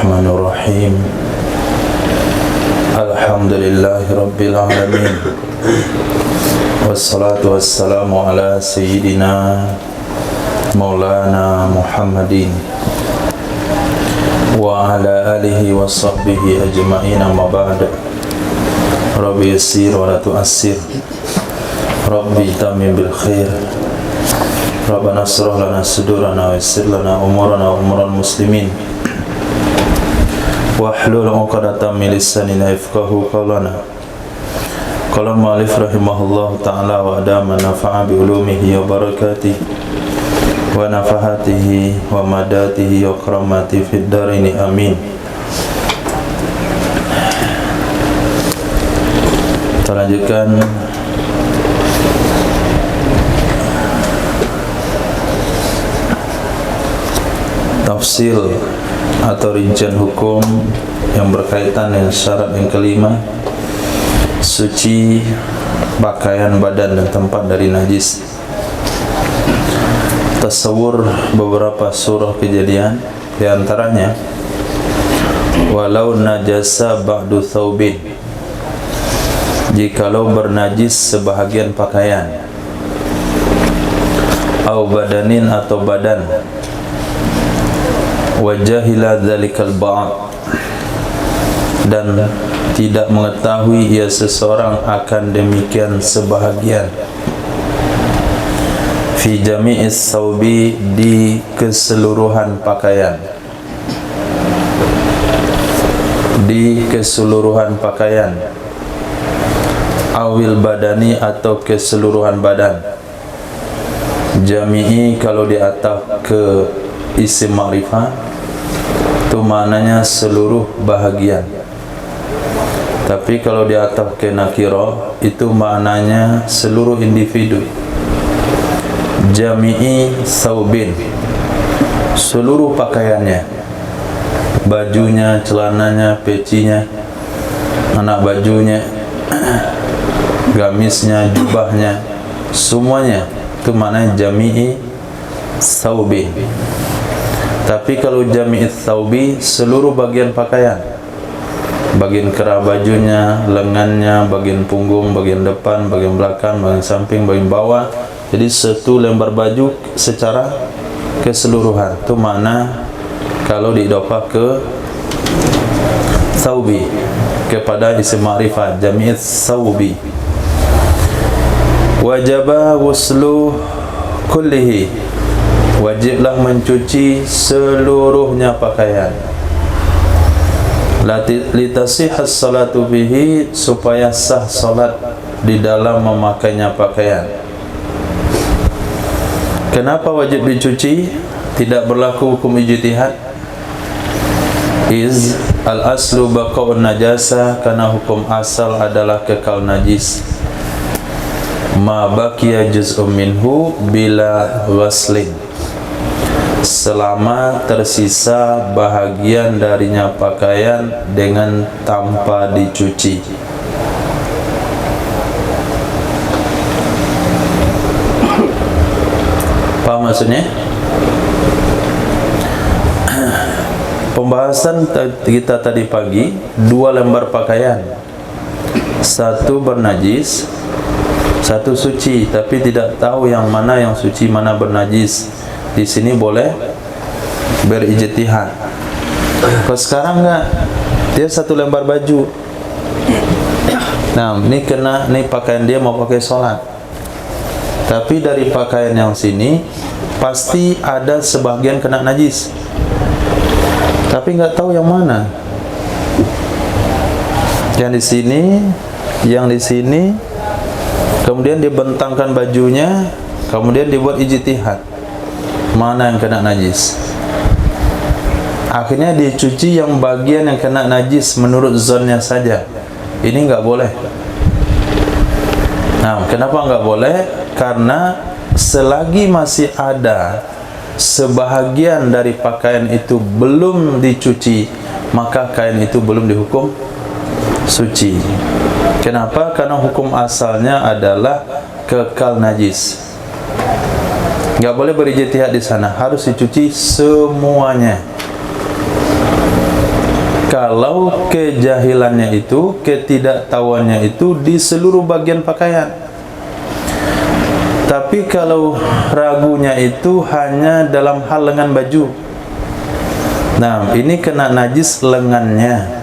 Bismillahirrahmanirrahim. Alhamdulillahi Rabbil Alamin. Wassalatu wassalamu ala Sayyidina Maulana Muhammadin wa ala alihi wa sahbihi ajma'in, amma ba'd. Rabbi yassir wa la tu'assir, Rabbi tamim bil khair, Rabbana asrah lana sudurana wa yassir lana umurana wa umural muslimin, wahlul 'uqdatam min lisanina yafqahu qawlana. Qala al-mu'allif rahimahullahu ta'ala wa adama nafa'a bi ulumihi wa barakatihi wa nafahatihi wa madatihi wa karamati fid dharaini amin. Kita lanjutkan tafsil atau rincian hukum yang berkaitan dengan syarat yang kelima, suci pakaian badan dan tempat dari najis. Tasawur beberapa surah kejadian, di antaranya walau najasa ba'du thawbin, jikalau bernajis sebahagian pakaian, au badanin atau badan, wajahila dzalikal ba'd, dan tidak mengetahui ia seseorang akan demikian sebahagian, fi jami'is thawbi, di keseluruhan pakaian, di keseluruhan pakaian, awil badani atau keseluruhan badan. Jami'i kalau diataf ke isim ma'rifah itu maknanya seluruh bahagian, tapi kalau diataf ke nakirah itu maknanya seluruh individu. Jami'i saubin, seluruh pakaiannya, bajunya, celananya, pecinya, anak bajunya, gamisnya, jubahnya, semuanya itu maknanya jami'i saubin. Tapi kalau jami'i saubi, seluruh bagian pakaian, bagian kerah bajunya, lengannya, bagian punggung, bagian depan, bagian belakang, bagian samping, bagian bawah. Jadi satu lembar baju secara keseluruhan. Itu makna kalau diidhofah ke thawbi, kepada isim ma'rifah, jami'at thawbi. Wajaba ghuslu kullihi, wajiblah mencuci seluruhnya pakaian. Litasihhas salatu bihi, supaya sah salat di dalam memakainya pakaian. Kenapa wajib dicuci? Tidak berlaku hukum ijtihad. Al-aslu baqa'un najasa, karena hukum asal adalah kekal najis. Ma baqiya juz'un minhu bila ghaslin, selama tersisa bahagian darinya pakaian dengan tanpa dicuci. Apa maksudnya? Pembahasan kita tadi pagi, dua lembar pakaian, satu bernajis, satu suci, tapi tidak tahu yang mana yang suci, mana bernajis. Di sini boleh berijtihad. Kalau sekarang enggak, dia satu lembar baju. Nah, ini pakaian dia mau pakai sholat, tapi dari pakaian yang sini pasti ada sebagian kena najis, tapi nggak tahu yang mana. Yang di sini, yang di sini, kemudian dibentangkan bajunya, kemudian dibuat ijtihad mana yang kena najis. Akhirnya dicuci yang bagian yang kena najis menurut zonnya saja. Ini nggak boleh. Nah, kenapa nggak boleh? Karena selagi masih ada sebahagian dari pakaian itu belum dicuci, maka kain itu belum dihukum suci. Kenapa? Karena hukum asalnya adalah kekal najis. Nggak boleh berijtihad di sana, harus dicuci semuanya. kalau kejahilannya itu, ketidaktahuannya itu di seluruh bagian pakaian. Tapi kalau ragunya itu hanya dalam hal lengan baju, nah ini kena najis lengannya,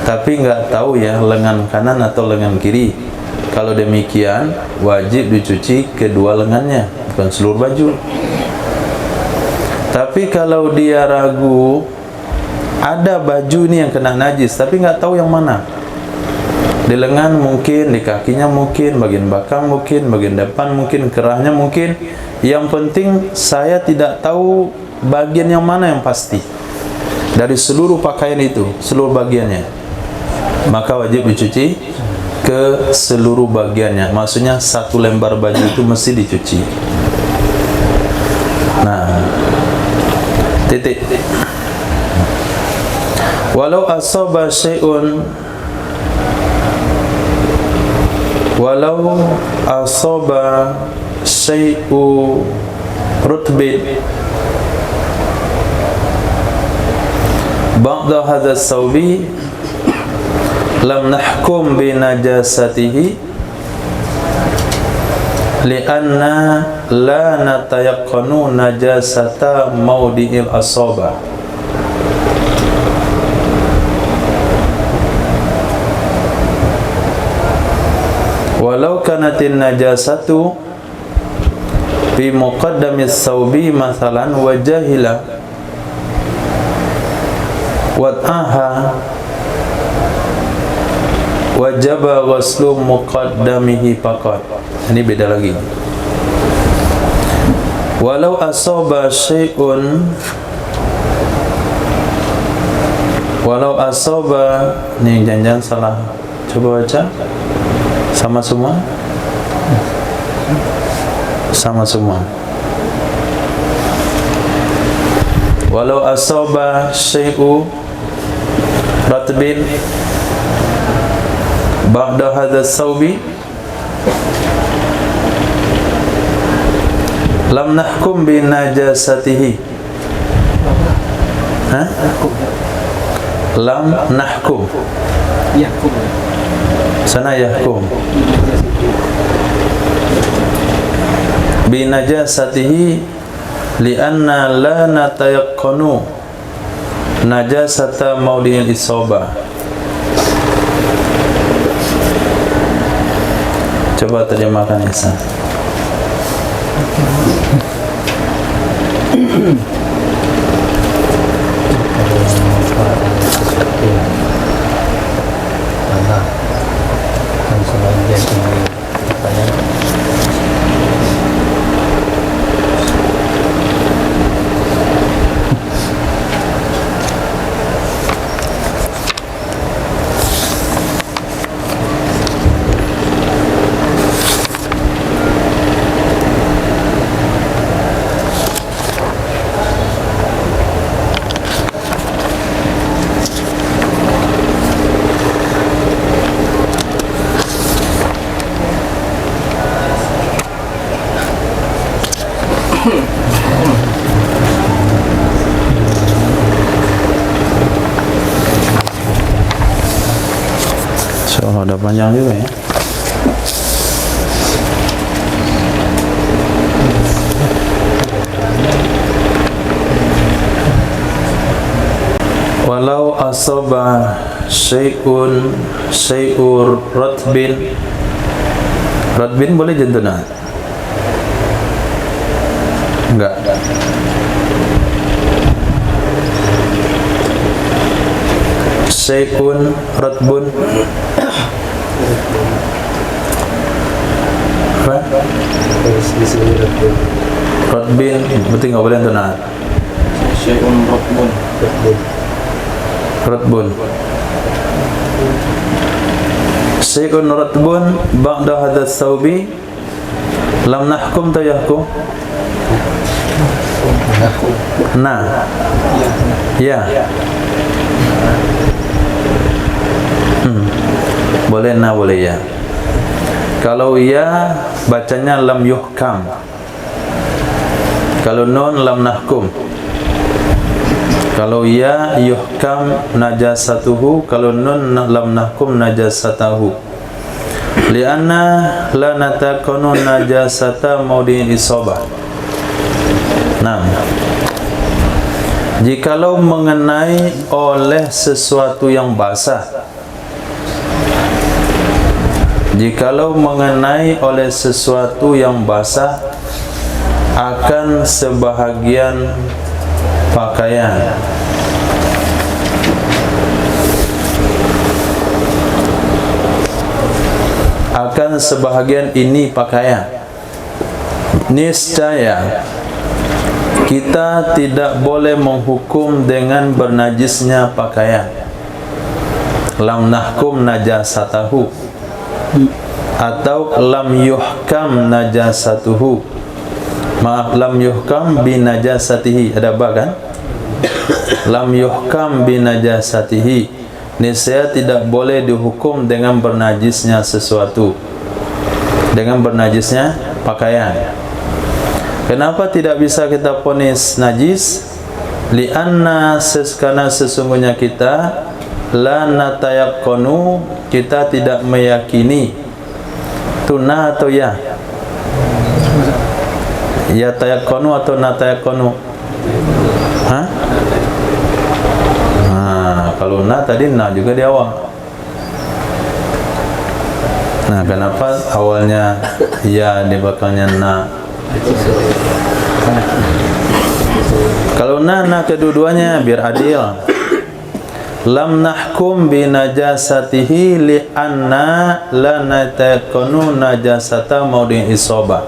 tapi nggak tahu ya lengan kanan atau lengan kiri. Kalau demikian wajib dicuci kedua lengannya, bukan seluruh baju. Tapi kalau dia ragu, ada baju ini yang kena najis tapi nggak tahu yang mana, di lengan mungkin, di kakinya mungkin, bagian belakang mungkin, bagian depan mungkin, kerahnya mungkin, yang penting saya tidak tahu bagian yang mana yang pasti dari seluruh pakaian itu, seluruh bagiannya, maka wajib dicuci ke seluruh bagiannya. Maksudnya satu lembar baju itu mesti dicuci. Nah, titik. Walau asaba syai'un, walau asaba syai'u rutbin ba'da hadha as-sawbi lam nahkum bi najasatihi li'anna la natayaqqanu najasata mawdi'il asaba. Walau kanatin najasatu fi muqaddamis sawbi mathalan wa jahila wad'aha wajaba ghuslu muqaddamihi faqat. Ini beda lagi. Walau asaba syai'un, walau asaba, ini jangan salah, coba baca sama semua, sama semua. Walau asaba syai'u ratbin ba'da hadha as-sawbi lam nahkum bi najasatihi. Hah? Lam nahkum. Yahkum. Sana yahkum. Bi najasatihi li'anna la natayaqqanu najasata mawdi'il isabah. Coba terjemahkan Ihsan. So, ada panjang juga ya. Walau asaba syai'ur ratbin, ratbin boleh jentuna? Enggak. Syai'un ratbun apa? Ratbin berarti nggak boleh jentuna. Syai'un ratbun, ratbun. Syai'un ratbun ba'da hadha as-sawbi lam nahkum tayahkum. Nah, ya, boleh nah, boleh ya. Kalau ya bacanya lam yuhkam, kalau nun lam nahkum. Kalau ya yuhkam najasatuhu, kalau nun lam nahkum najasatahu. Lianna la natakunu najasata maudhi'il isabah. Nah, jikalau mengenai oleh sesuatu yang basah, jikalau mengenai oleh sesuatu yang basah akan sebahagian pakaian, akan sebahagian ini pakaian, niscaya kita tidak boleh menghukum dengan bernajisnya pakaian. Lam nahkum najasatahu atau lam yuhkam najasatuhu. Maaf, lam yuhkam binajasatihi. Ada apa kan? Lam yuhkam binajasatihi. Niscaya tidak boleh dihukum dengan bernajisnya sesuatu, dengan bernajisnya pakaian. Kenapa tidak bisa kita vonis najis? Lianna, karena sesungguhnya kita la natayaqqanu, kita tidak meyakini. Tuna atau ya? Ya tayaqqanu atau natayaqqanu? Hah? Nah, kalau na tadi na juga di awal. Nah, kenapa awalnya ya di belakangnya na? Kalau na kedua-duanya biar adil. Lam nahkum bi najasatihi li anna la natayaqqanu najasata maudhi'il isabah.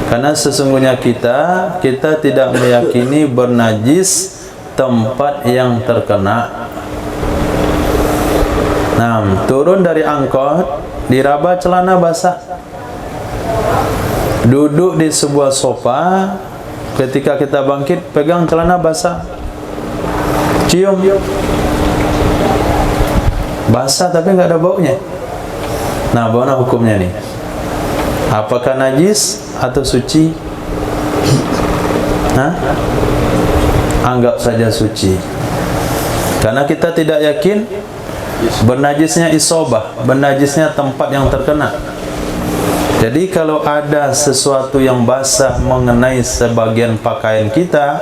Karena sesungguhnya kita tidak meyakini bernajis tempat yang terkena. Nah, turun dari angkot, diraba celana basah, duduk di sebuah sofa, ketika kita bangkit pegang celana basah, cium, basah tapi nggak ada baunya. Nah, bagaimana hukumnya nih? Apakah najis atau suci? Hah? Anggap saja suci, karena kita tidak yakin bernajisnya isobah, bernajisnya tempat yang terkena. Jadi kalau ada sesuatu yang basah mengenai sebagian pakaian kita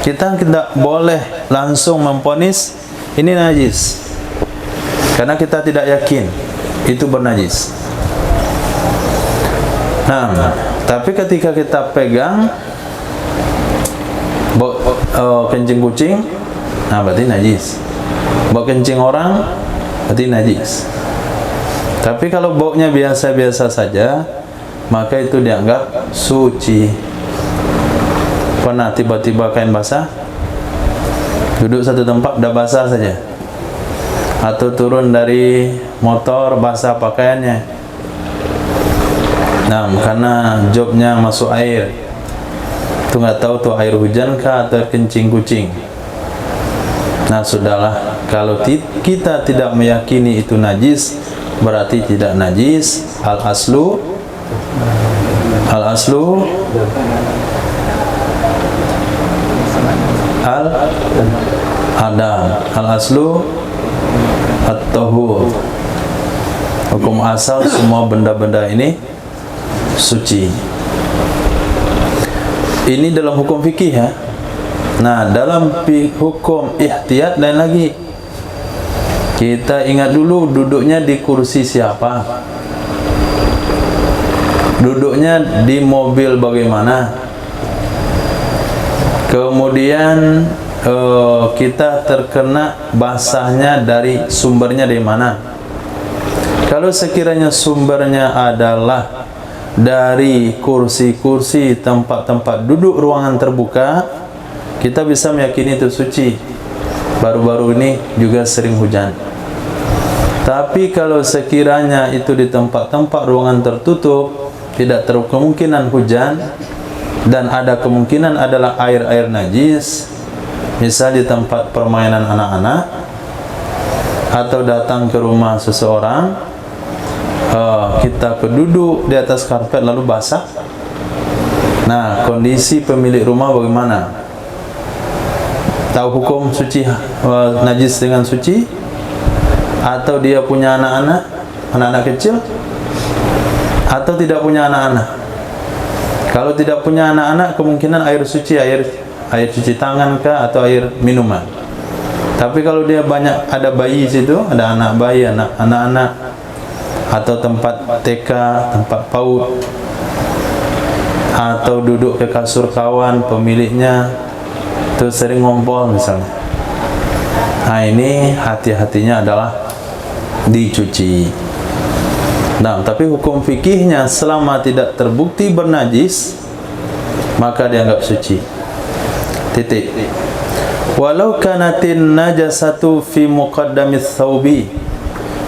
tidak boleh langsung memvonis ini najis, karena kita tidak yakin itu bernajis. Nah, tapi ketika kita pegang bau kencing kucing, nah berarti najis. Bau kencing orang, berarti najis. Tapi kalau baunya biasa-biasa saja, maka itu dianggap suci. Pernah tiba-tiba kain basah, duduk satu tempat udah basah saja, atau turun dari motor basah pakaiannya. Nah, karena jobnya masuk air, itu nggak tahu tuh air hujan kah atau kencing kucing. Nah, sudahlah, kalau kita tidak meyakini itu najis, berarti tidak najis. Al aslu al-adam, al aslu at-tahur. Hukum asal semua benda-benda ini suci. Ini dalam hukum fikih ya. Nah, dalam hukum ihtiyat lain lagi. Kita ingat dulu duduknya di kursi siapa? Duduknya di mobil bagaimana? Kemudian kita terkena basahnya dari sumbernya dari mana? Kalau sekiranya sumbernya adalah dari kursi-kursi, tempat-tempat duduk ruangan terbuka, kita bisa meyakini itu suci. Baru-baru ini juga sering hujan. Tapi kalau sekiranya itu di tempat-tempat ruangan tertutup, tidak terkemungkinan hujan, dan ada kemungkinan adalah air-air najis, misal di tempat permainan anak-anak, atau datang ke rumah seseorang, kita duduk di atas karpet lalu basah. Nah, kondisi pemilik rumah bagaimana? tahu hukum suci najis dengan suci, atau dia punya anak-anak kecil, atau tidak punya anak-anak. Kalau tidak punya anak-anak, kemungkinan air suci, air cuci tangan kah, atau air minuman. Tapi kalau dia banyak ada bayi situ, ada anak bayi, anak-anak, atau tempat TK, tempat PAUD, atau duduk ke kasur kawan pemiliknya, itu sering ngompol misalnya. Nah, ini hati-hatinya adalah dicuci. Nah, tapi hukum fikihnya selama tidak terbukti bernajis, maka dianggap suci. Titik. Walau kanatin najasatu fi muqaddamis thawbi,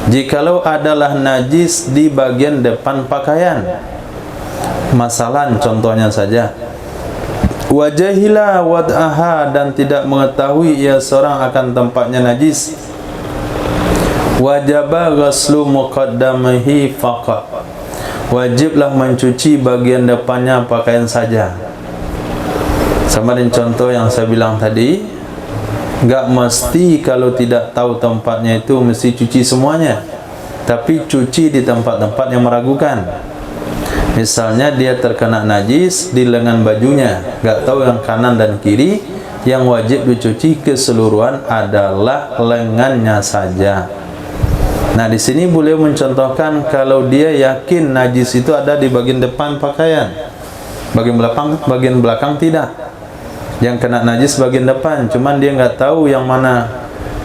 jikalau adalah najis di bagian depan pakaian. Masalan contohnya saja, wajahila wad'aha, dan tidak mengetahui ia seorang akan tempatnya najis, wajaba ghaslu muqaddamihi faqat, wajiblah mencuci bagian depannya pakaian saja. Sama dengan contoh yang saya bilang tadi, enggak mesti kalau tidak tahu tempatnya itu mesti cuci semuanya, tapi cuci di tempat-tempat yang meragukan. Misalnya dia terkena najis di lengan bajunya, enggak tahu yang kanan dan kiri, yang wajib dicuci keseluruhan adalah lengannya saja. Nah, di sini boleh mencontohkan kalau dia yakin najis itu ada di bagian depan pakaian, bagian belakang tidak. Yang kena najis bagian depan, cuman dia nggak tahu yang mana,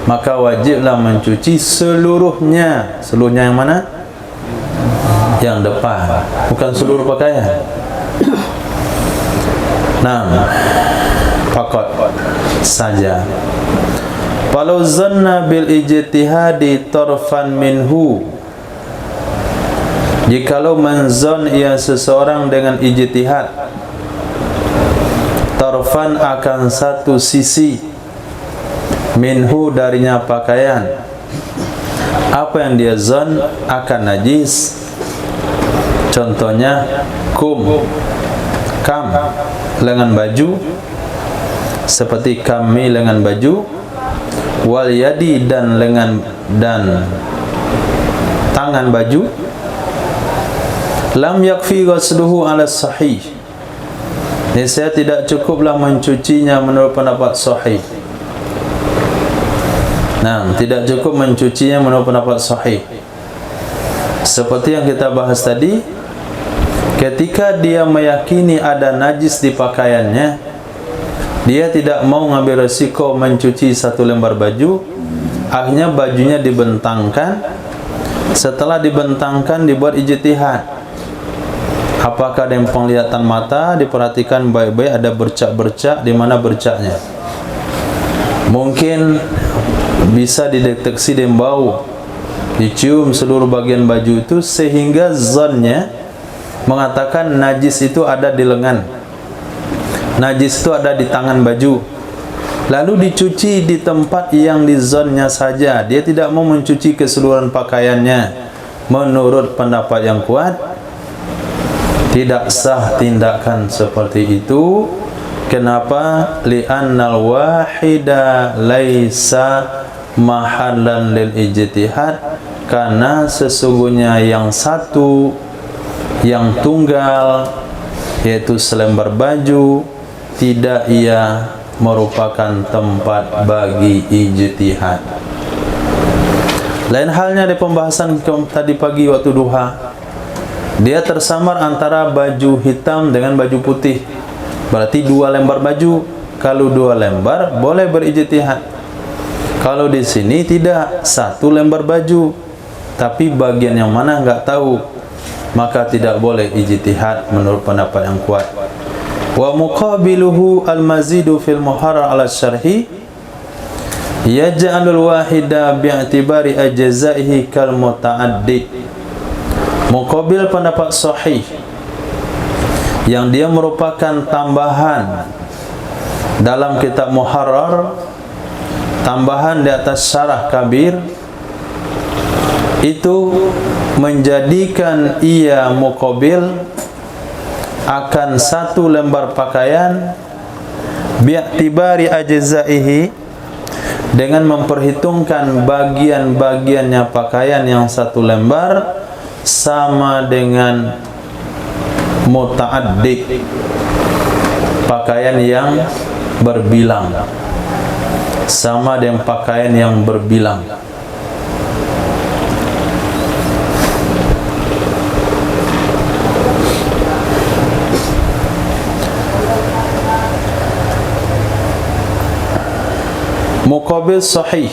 maka wajiblah mencuci seluruhnya. Seluruhnya yang mana? Yang depan, bukan seluruh pakaian. Nah, faqat saja. Walau zanna bil ijtihadi tarfan minhu, jikalau menzon ia seseorang dengan ijtihad, tarfan akan satu sisi, minhu darinya pakaian, apa yang dia zon akan najis. Contohnya kam lengan baju, seperti kami lengan baju, wal yadi dan lengan dan tangan baju, lam yakfi ghasluhu ala sahih, saya tidak cukuplah mencucinya menurut pendapat sahih. Nah, tidak cukup mencucinya menurut pendapat sahih. Seperti yang kita bahas tadi, ketika dia meyakini ada najis di pakaiannya, dia tidak mau ngambil resiko mencuci satu lembar baju, akhirnya bajunya dibentangkan. Setelah dibentangkan dibuat ijtihad, apakah ada yang penglihatan mata, diperhatikan baik-baik, ada bercak-bercak, di mana bercaknya. Mungkin bisa dideteksi dengan bau, dicium seluruh bagian baju itu, sehingga zonnya mengatakan najis itu ada di lengan, najis itu ada di tangan baju, lalu dicuci di tempat yang di zonnya saja. Dia tidak mau mencuci keseluruhan pakaiannya. Menurut pendapat yang kuat, tidak sah tindakan seperti itu. Kenapa? Li'annal wahida laisa mahallan lil ijtihad, karena sesungguhnya yang satu, yang tunggal, yaitu selembar baju, tidak ia merupakan tempat bagi ijtihad. Lain halnya di pembahasan tadi pagi waktu duha, dia tersamar antara baju hitam dengan baju putih, berarti dua lembar baju. Kalau dua lembar boleh berijtihad. Kalau di sini tidak, satu lembar baju, tapi bagian yang mana enggak tahu, maka tidak boleh ijtihad menurut pendapat yang kuat. Wa muqabiluhu al-mazidu fil muharrar ala syarhi yaj'alul wahida bi'tibari ajza'ihi kal muta'addid. Muqabil pendapat sahih yang dia merupakan tambahan dalam kitab muharrar, tambahan di atas syarah kabir, itu menjadikan ia muqabil akan satu lembar pakaian bi'tibari ajzaihi, dengan memperhitungkan bagian-bagiannya pakaian yang satu lembar sama dengan muta'addik, pakaian yang berbilang, sama dengan pakaian yang berbilang. Muqabil sahih,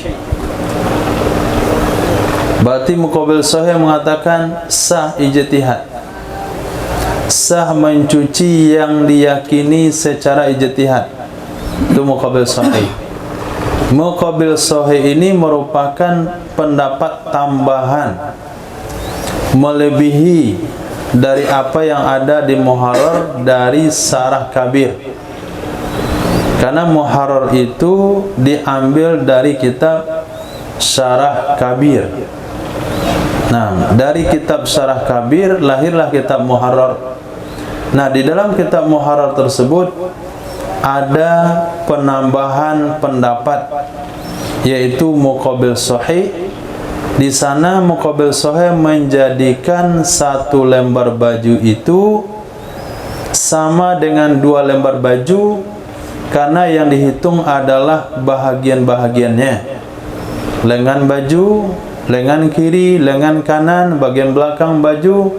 berarti muqabil sahih mengatakan sah ijtihad, sah mencuci yang diyakini secara ijtihad. Itu muqabil sahih. Muqabil sahih ini merupakan pendapat tambahan melebihi dari apa yang ada di Muharrar dari Syarah Kabir. Karena Muharrar itu diambil dari kitab Syarah Kabir. Nah, dari kitab Syarah Kabir lahirlah kitab Muharrar. Nah, di dalam kitab Muharrar tersebut ada penambahan pendapat, yaitu muqabil sahih. Di sana muqabil sahih menjadikan satu lembar baju itu sama dengan dua lembar baju, karena yang dihitung adalah bahagian-bahagiannya. Lengan baju, lengan kiri, lengan kanan, bagian belakang baju,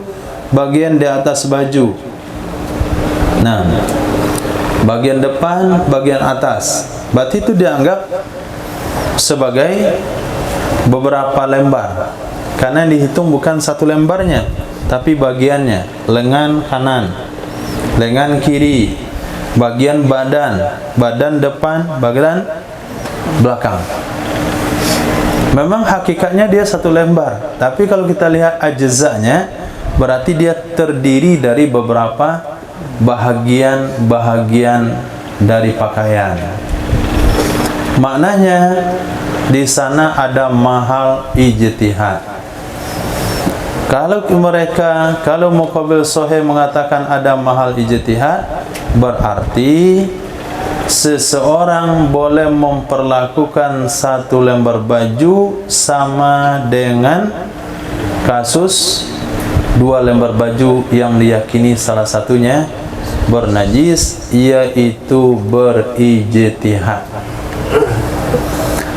bagian di atas baju. Nah, bagian depan, bagian atas. Berarti itu dianggap sebagai beberapa lembar, karena yang dihitung bukan satu lembarnya, tapi bagiannya. Lengan kanan, lengan kiri, bagian badan, badan depan, bagian belakang. Memang hakikatnya dia satu lembar, tapi kalau kita lihat ajzanya, berarti dia terdiri dari beberapa bahagian-bahagian dari pakaian. Maknanya di sana ada mahal ijtihad. Kalau muqabil sahih mengatakan ada mahal ijtihad, berarti seseorang boleh memperlakukan satu lembar baju sama dengan kasus dua lembar baju yang diyakini salah satunya bernajis, yaitu berijtihad.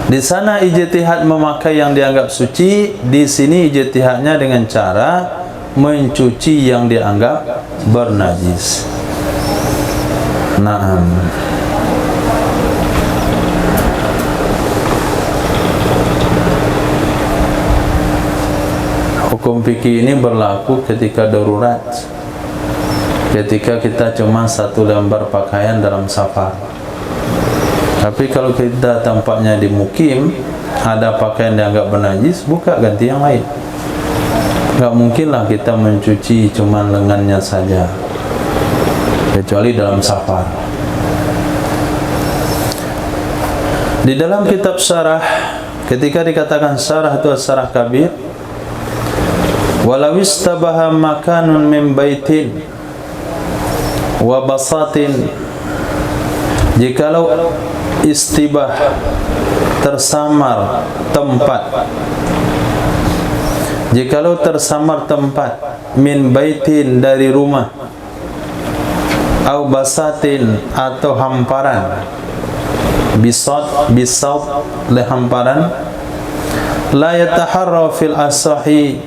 Di sana ijtihad memakai yang dianggap suci, di sini ijtihadnya dengan cara mencuci yang dianggap bernajis. Naam. Hukum fikih ini berlaku ketika darurat, ketika kita cuma satu lembar pakaian dalam safar. Tapi kalau kita tampaknya di mukim, ada pakaian yang dianggap bernajis, buka ganti yang lain. Enggak mungkinlah kita mencuci cuma lengannya saja, kecuali dalam safar. Di dalam kitab syarah, ketika dikatakan syarah itu syarah kabir, walau istabaha makanun min baitin wa basatin, jikalau istibah tersamar tempat, jikalau tersamar tempat, min baitin dari rumah, au basatin atau hamparan, bisat le hamparan, la yataharra fil asahi,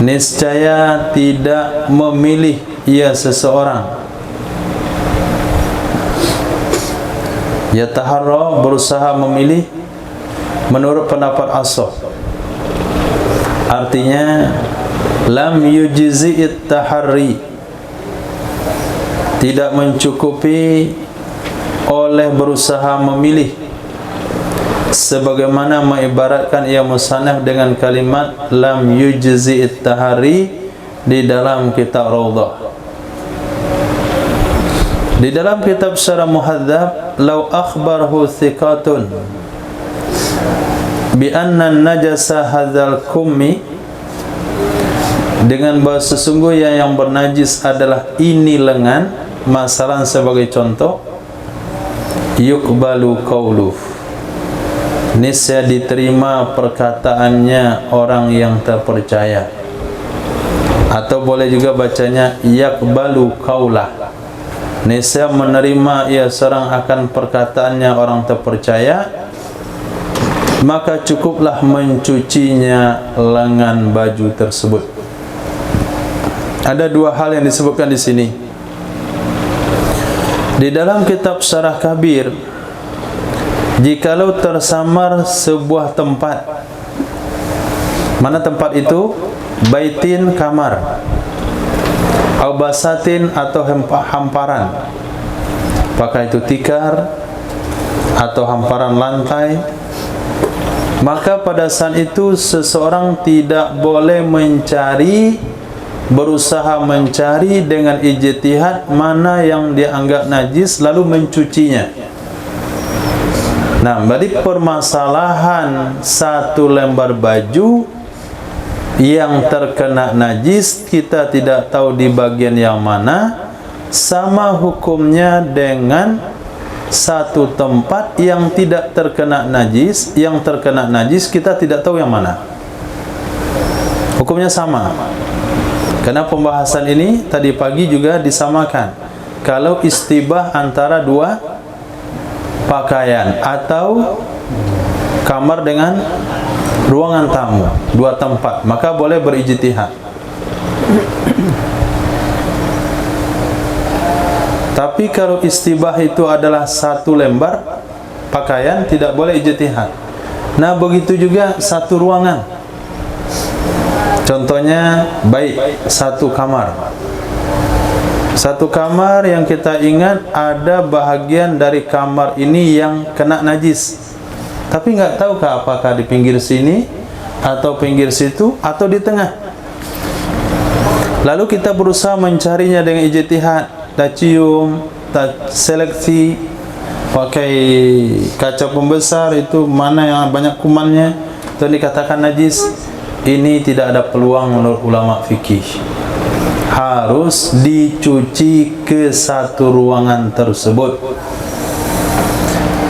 niscaya tidak memilih ia seseorang. Yataharra berusaha memilih menurut pendapat ashah, artinya lam yujzi'it taharri, tidak mencukupi oleh berusaha memilih, sebagaimana mengibaratkan ia musannaf dengan kalimat lam yujzi'it taharri di dalam kitab Raudhah. Di dalam kitab Syarah Muhadzab, law akhbarahu thiqatun bi anna najasa hadzal kummi, dengan bahwa sesungguhnya yang bernajis adalah ini lengan, masalah sebagai contoh, yuqbalu qawluh, niscaya diterima perkataannya orang yang terpercaya. Atau boleh juga bacanya yaqbalu qaulah, niscaya menerima ia seorang akan perkataannya orang terpercaya, maka cukuplah mencucinya lengan baju tersebut. Ada dua hal yang disebutkan di sini. Di dalam kitab Syarah Kabir, jikalau tersamar sebuah tempat, mana tempat itu? Baitin, kamar, au basatin, atau hamparan, apakah itu tikar atau hamparan lantai, maka pada saat itu seseorang tidak boleh berusaha mencari dengan ijtihad mana yang dianggap najis lalu mencucinya. Nah, berarti permasalahan satu lembar baju yang terkena najis, kita tidak tahu di bagian yang mana, sama hukumnya dengan satu tempat yang tidak terkena najis. Yang terkena najis kita tidak tahu yang mana, hukumnya sama. Karena pembahasan ini tadi pagi juga disamakan. Kalau istibah antara dua pakaian atau kamar dengan ruangan tamu, dua tempat, maka boleh berijtihad. Tapi kalau istibah itu adalah satu lembar pakaian, tidak boleh ijtihad. Nah, begitu juga satu ruangan. Contohnya baik satu kamar. Satu kamar yang kita ingat ada bahagian dari kamar ini yang kena najis. Tapi nggak tahukah apakah di pinggir sini atau pinggir situ atau di tengah. Lalu kita berusaha mencarinya dengan ijtihad, kita cium, kita seleksi pakai kaca pembesar, itu mana yang banyak kumannya itu dikatakan najis. Ini tidak ada peluang menurut ulama fikih. Harus dicuci ke satu ruangan tersebut.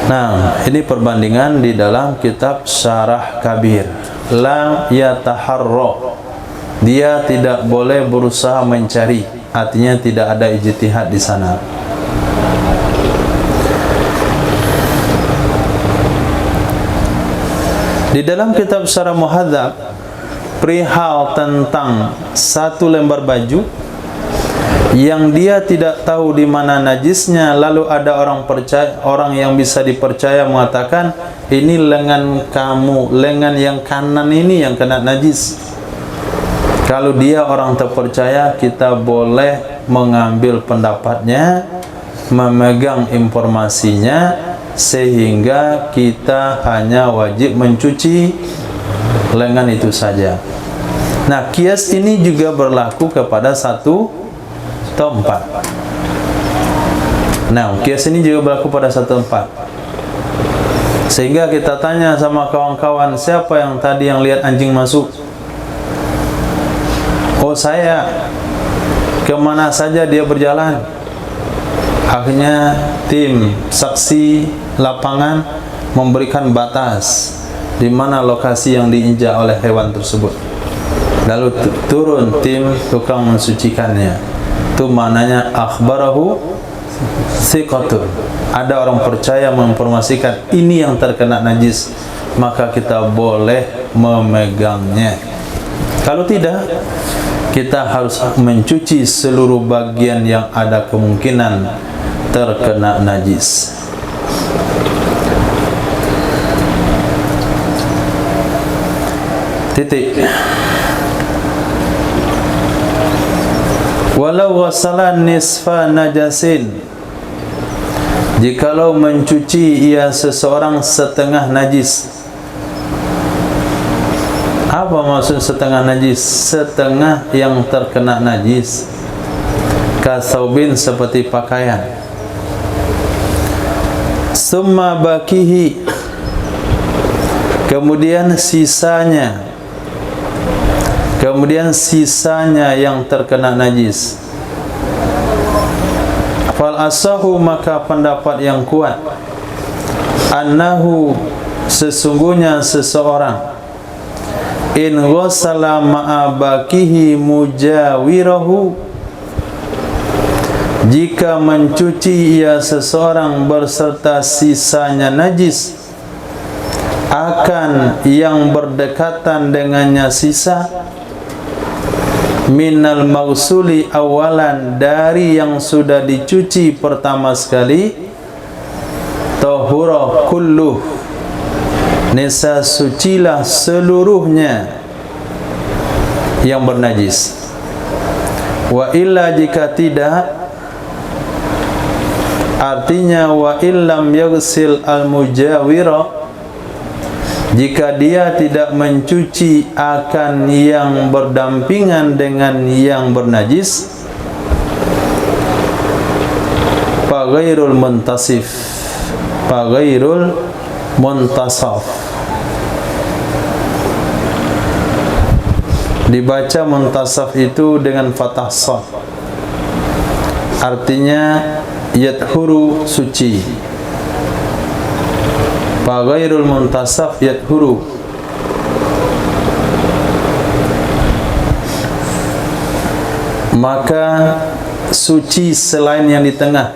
Nah, ini perbandingan di dalam kitab Syarah Kabir. La yataharra, dia tidak boleh berusaha mencari, artinya tidak ada ijtihad di sana. Di dalam kitab Syarah Muhadzab, perihal tentang satu lembar baju yang dia tidak tahu di mana najisnya, lalu ada orang yang bisa dipercaya mengatakan, ini lengan kamu, lengan yang kanan ini yang kena najis. Kalau dia orang terpercaya, kita boleh mengambil pendapatnya, memegang informasinya, sehingga kita hanya wajib mencuci lengan itu saja. Nah, kias ini juga berlaku kepada satu tempat. Nah, kias ini juga berlaku pada satu tempat. Sehingga kita tanya sama kawan-kawan, siapa yang tadi yang lihat anjing masuk? Oh, saya. Kemana saja dia berjalan? Akhirnya tim saksi lapangan memberikan batas di mana lokasi yang diinjak oleh hewan tersebut. Lalu turun tim tukang mensucikannya. Itu maknanya akhbarahu thiqatun. Ada orang percaya menginformasikan ini yang terkena najis, maka kita boleh memegangnya. Kalau tidak, kita harus mencuci seluruh bagian yang ada kemungkinan terkena najis. Titik. Walau ghasalan nisfa najasin, jikalau mencuci ia seseorang setengah najis. Apa maksud setengah najis? Setengah yang terkena najis. Kasaubin, seperti pakaian. Summa bakihi, kemudian sisanya yang terkena najis. Apa Fal asahu, maka pendapat yang kuat, annahu, sesungguhnya seseorang, in ghassala ma'abakihi mujawirahu, jika mencuci ia seseorang berserta sisanya najis akan yang berdekatan dengannya sisa, minal maghsuli awalan, dari yang sudah dicuci pertama sekali, tahura kulluh, nisa sucilah seluruhnya yang bernajis. Wa illa, jika tidak, artinya wa illam yaghsil al-mujawira, jika dia tidak mencuci akan yang berdampingan dengan yang bernajis, faghairul muntasif, faghairul muntasaf, dibaca muntasaf itu dengan fathah shad, artinya yathuru, suci. Faghairul muntasaf yathuru, maka suci selain yang di tengah.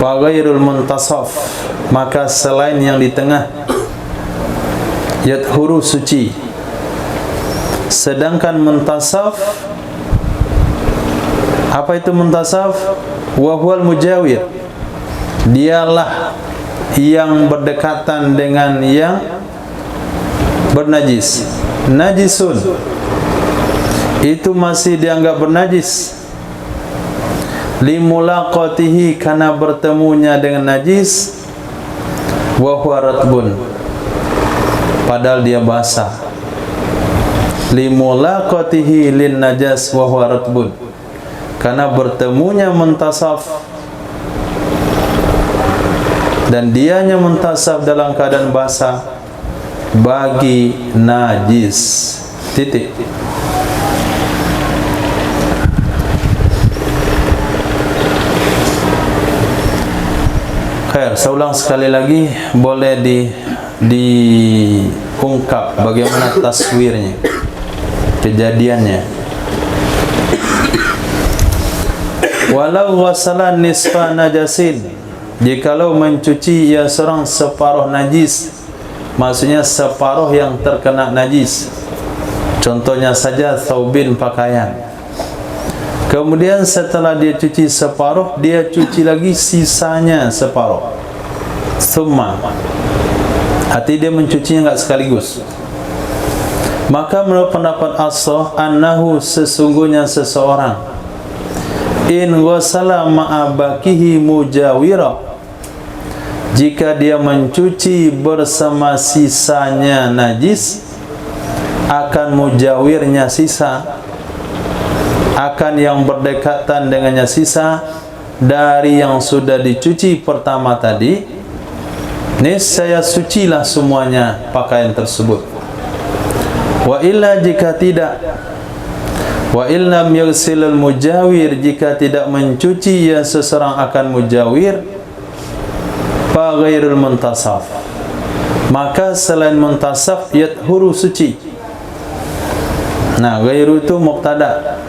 Faghairul muntasaf, maka selain yang di tengah, yathuru, suci. Sedangkan muntasaf, apa itu muntasaf? Wa huwal mujawir, dialah yang berdekatan dengan yang bernajis. Najisun, itu masih dianggap bernajis, limulaqatihi, karena bertemunya dengan najis, wa huwa ratbun, padahal dia basah. Limulaqatihi lin najas wa huwa ratbun, karena bertemunya muntasaf dan dianya muntasaf dalam keadaan basah bagi najis. Titik. Khair, saya ulang sekali lagi, boleh diungkap bagaimana taswirnya, kejadiannya. Walau ghasalan nisfa najasin, jikalau mencuci ia seorang separuh najis, maksudnya separuh yang terkena najis, contohnya saja thawbin, pakaian. Kemudian setelah dia cuci separuh, dia cuci lagi sisanya separuh. Summa, hati dia mencucinya enggak sekaligus. Maka menurut pendapat as-sahih, annahu, sesungguhnya seseorang, in ghasala ma'abakihi mujawira, jika dia mencuci bersama sisanya najis, akan mujawirnya sisa, akan yang berdekatan dengannya sisa dari yang sudah dicuci pertama tadi, niscaya sucilah semuanya pakaian tersebut. Wa illa, jika tidak, wa illam yaghsilul mujawir, jika tidak mencuci ya seseorang akan mujawir, fa ghairul muntasaf, maka selain muntasaf yathuru, suci. Nah, ghairu itu mubtada,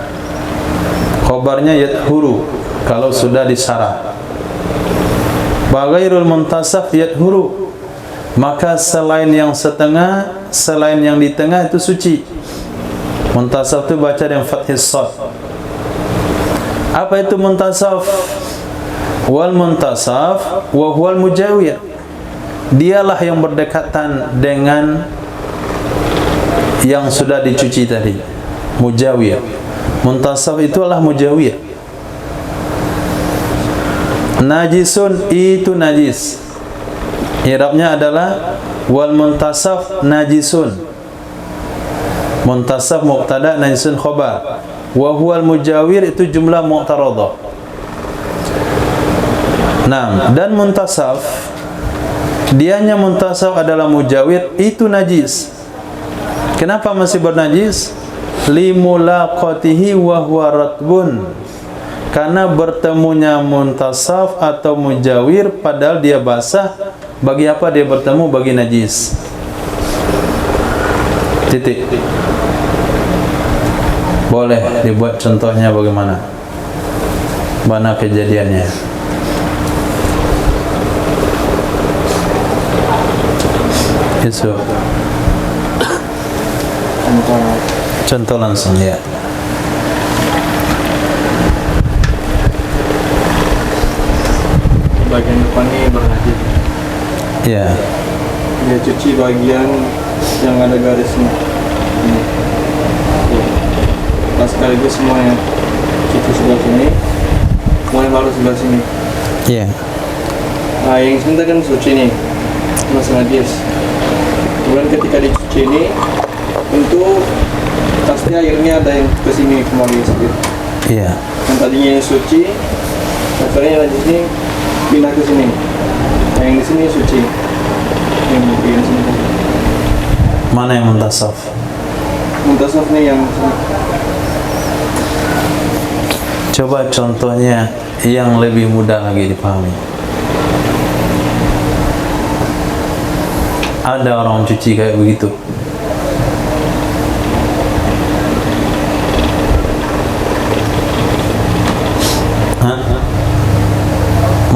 khabarnya yathuru kalau sudah disarah. Fa ghairul muntasaf yathuru, maka selain yang setengah, selain yang di tengah itu suci. Muntasaf itu baca dengan fathis shad. Apa itu muntasaf? Wal muntasaf wa huwal mujawir, dialah yang berdekatan dengan yang sudah dicuci tadi. Mujawir, muntasaf itu adalah mujawir. Najisun, itu najis, i'rabnya adalah wal muntasaf najisun. Muntasaf mubtada, najisun khabar, wa huwal mujawir itu jumlah mu'taradah. Nah, dan muntasaf, dianya muntasaf adalah mujawir, itu najis. Kenapa masih bernajis? Limulaqatihi wa huwa ratbun, karena bertemunya muntasaf atau mujawir padahal dia basah, bagi apa dia bertemu? Bagi najis. Titik. Boleh dibuat contohnya bagaimana? Mana kejadiannya? Itu contoh langsung ya. Bagian depan ini bernajis. Ya. Dia cuci bagian yang ada garisnya. Ini. Nah, sekaligus semuanya cuci sebelah sini, semuanya baru sebelah sini. Ya. Nah, yang sebentar kan suci nih, masih najis. Kemudian ketika dicuci ini, tentu pasti airnya ada yang kesini kembali sedikit. Iya. Yang tadinya yang suci, akhirnya najis ini pindah ke sini. Nah, yang di sini suci. Yang bagian sini. Mana yang muntasaf? Muntasaf nih yang sini. Coba contohnya yang lebih mudah lagi dipahami. Ada orang cuci kayak begitu? Hah?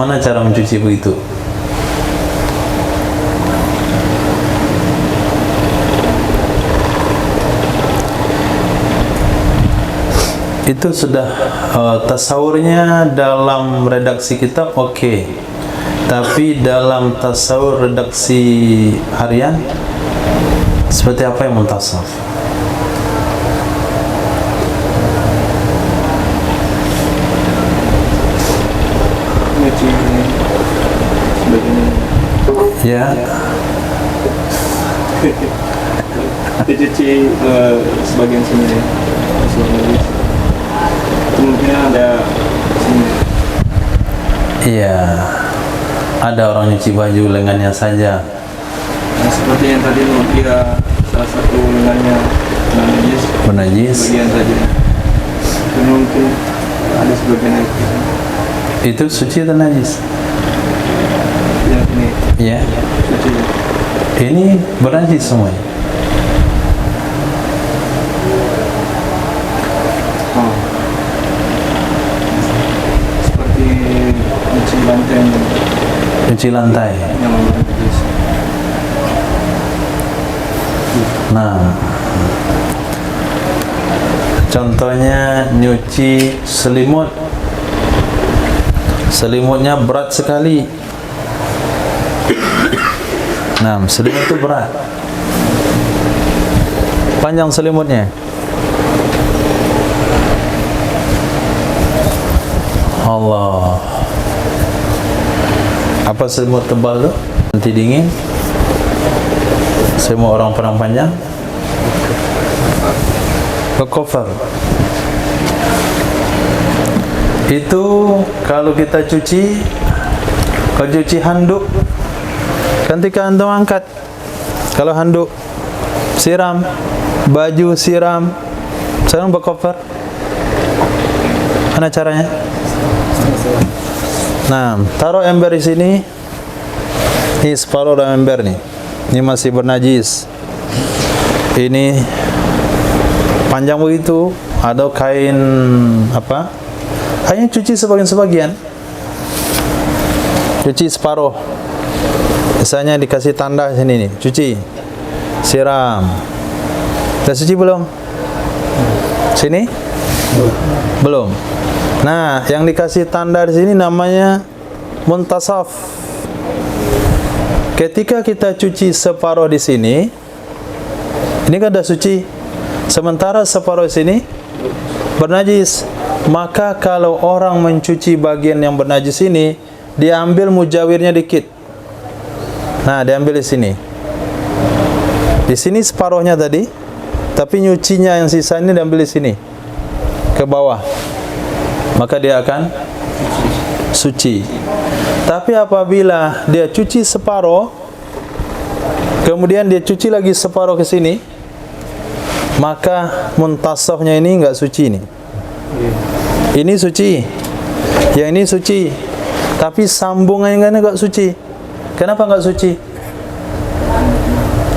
Mana cara mencuci begitu? Itu sudah tasawurnya dalam redaksi kitab oke. Tapi dalam tasawur redaksi harian seperti apa yang muntasaf? Nyuci sebagainya. Ya. Dicuci sebagian sini ya. Mungkin ada sini. Iya. Ada orang nyuci baju lengannya saja. Nah, seperti yang tadi lu kira salah satu lengannya najis. Bernajis. Bagian saja. Dan mungkin ada sebagian yang Itu suci atau najis? yang ini. Iya. Suci. Ini bernajis semuanya. Oh. Seperti nyuci lantai. Cuci lantai. Yang najis. Nah, contohnya nyuci selimut. Selimutnya berat sekali. Nah, selimut itu berat. Panjang selimutnya. Allah. Apa selimut tebal tu? Nanti dingin. Semua orang perang panjang. Kofar. Itu kalau kita cuci, kalau cuci handuk, ketika antum angkat, kalau handuk siram, baju siram, sekarang berkofar. Mana caranya? Nah, taruh ember di sini. Ini separuh dalam ember nih. Ini masih bernajis. Ini panjang begitu. Ada kain apa? Hanya cuci sebagian-sebagian. Cuci separuh. Misalnya dikasih tanda sini nih. Cuci. Siram. Dah cuci belum? Sini? Belum. Nah, yang dikasih tanda di sini namanya muntasaf. Ketika kita cuci separuh di sini, ini kan dah suci. Sementara separuh di sini bernajis. Maka kalau orang mencuci bagian yang bernajis ini, dia ambil mujawirnya dikit. Nah, diambil di sini. Di sini separuhnya tadi, tapi nyucinya yang sisa ini diambil di sini ke bawah. Maka dia akan suci. Tapi apabila dia cuci separuh, kemudian dia cuci lagi separuh ke sini, maka muntasafnya ini enggak suci nih. Ini suci, Yang ini suci, tapi sambungannya enggak suci. Kenapa enggak suci?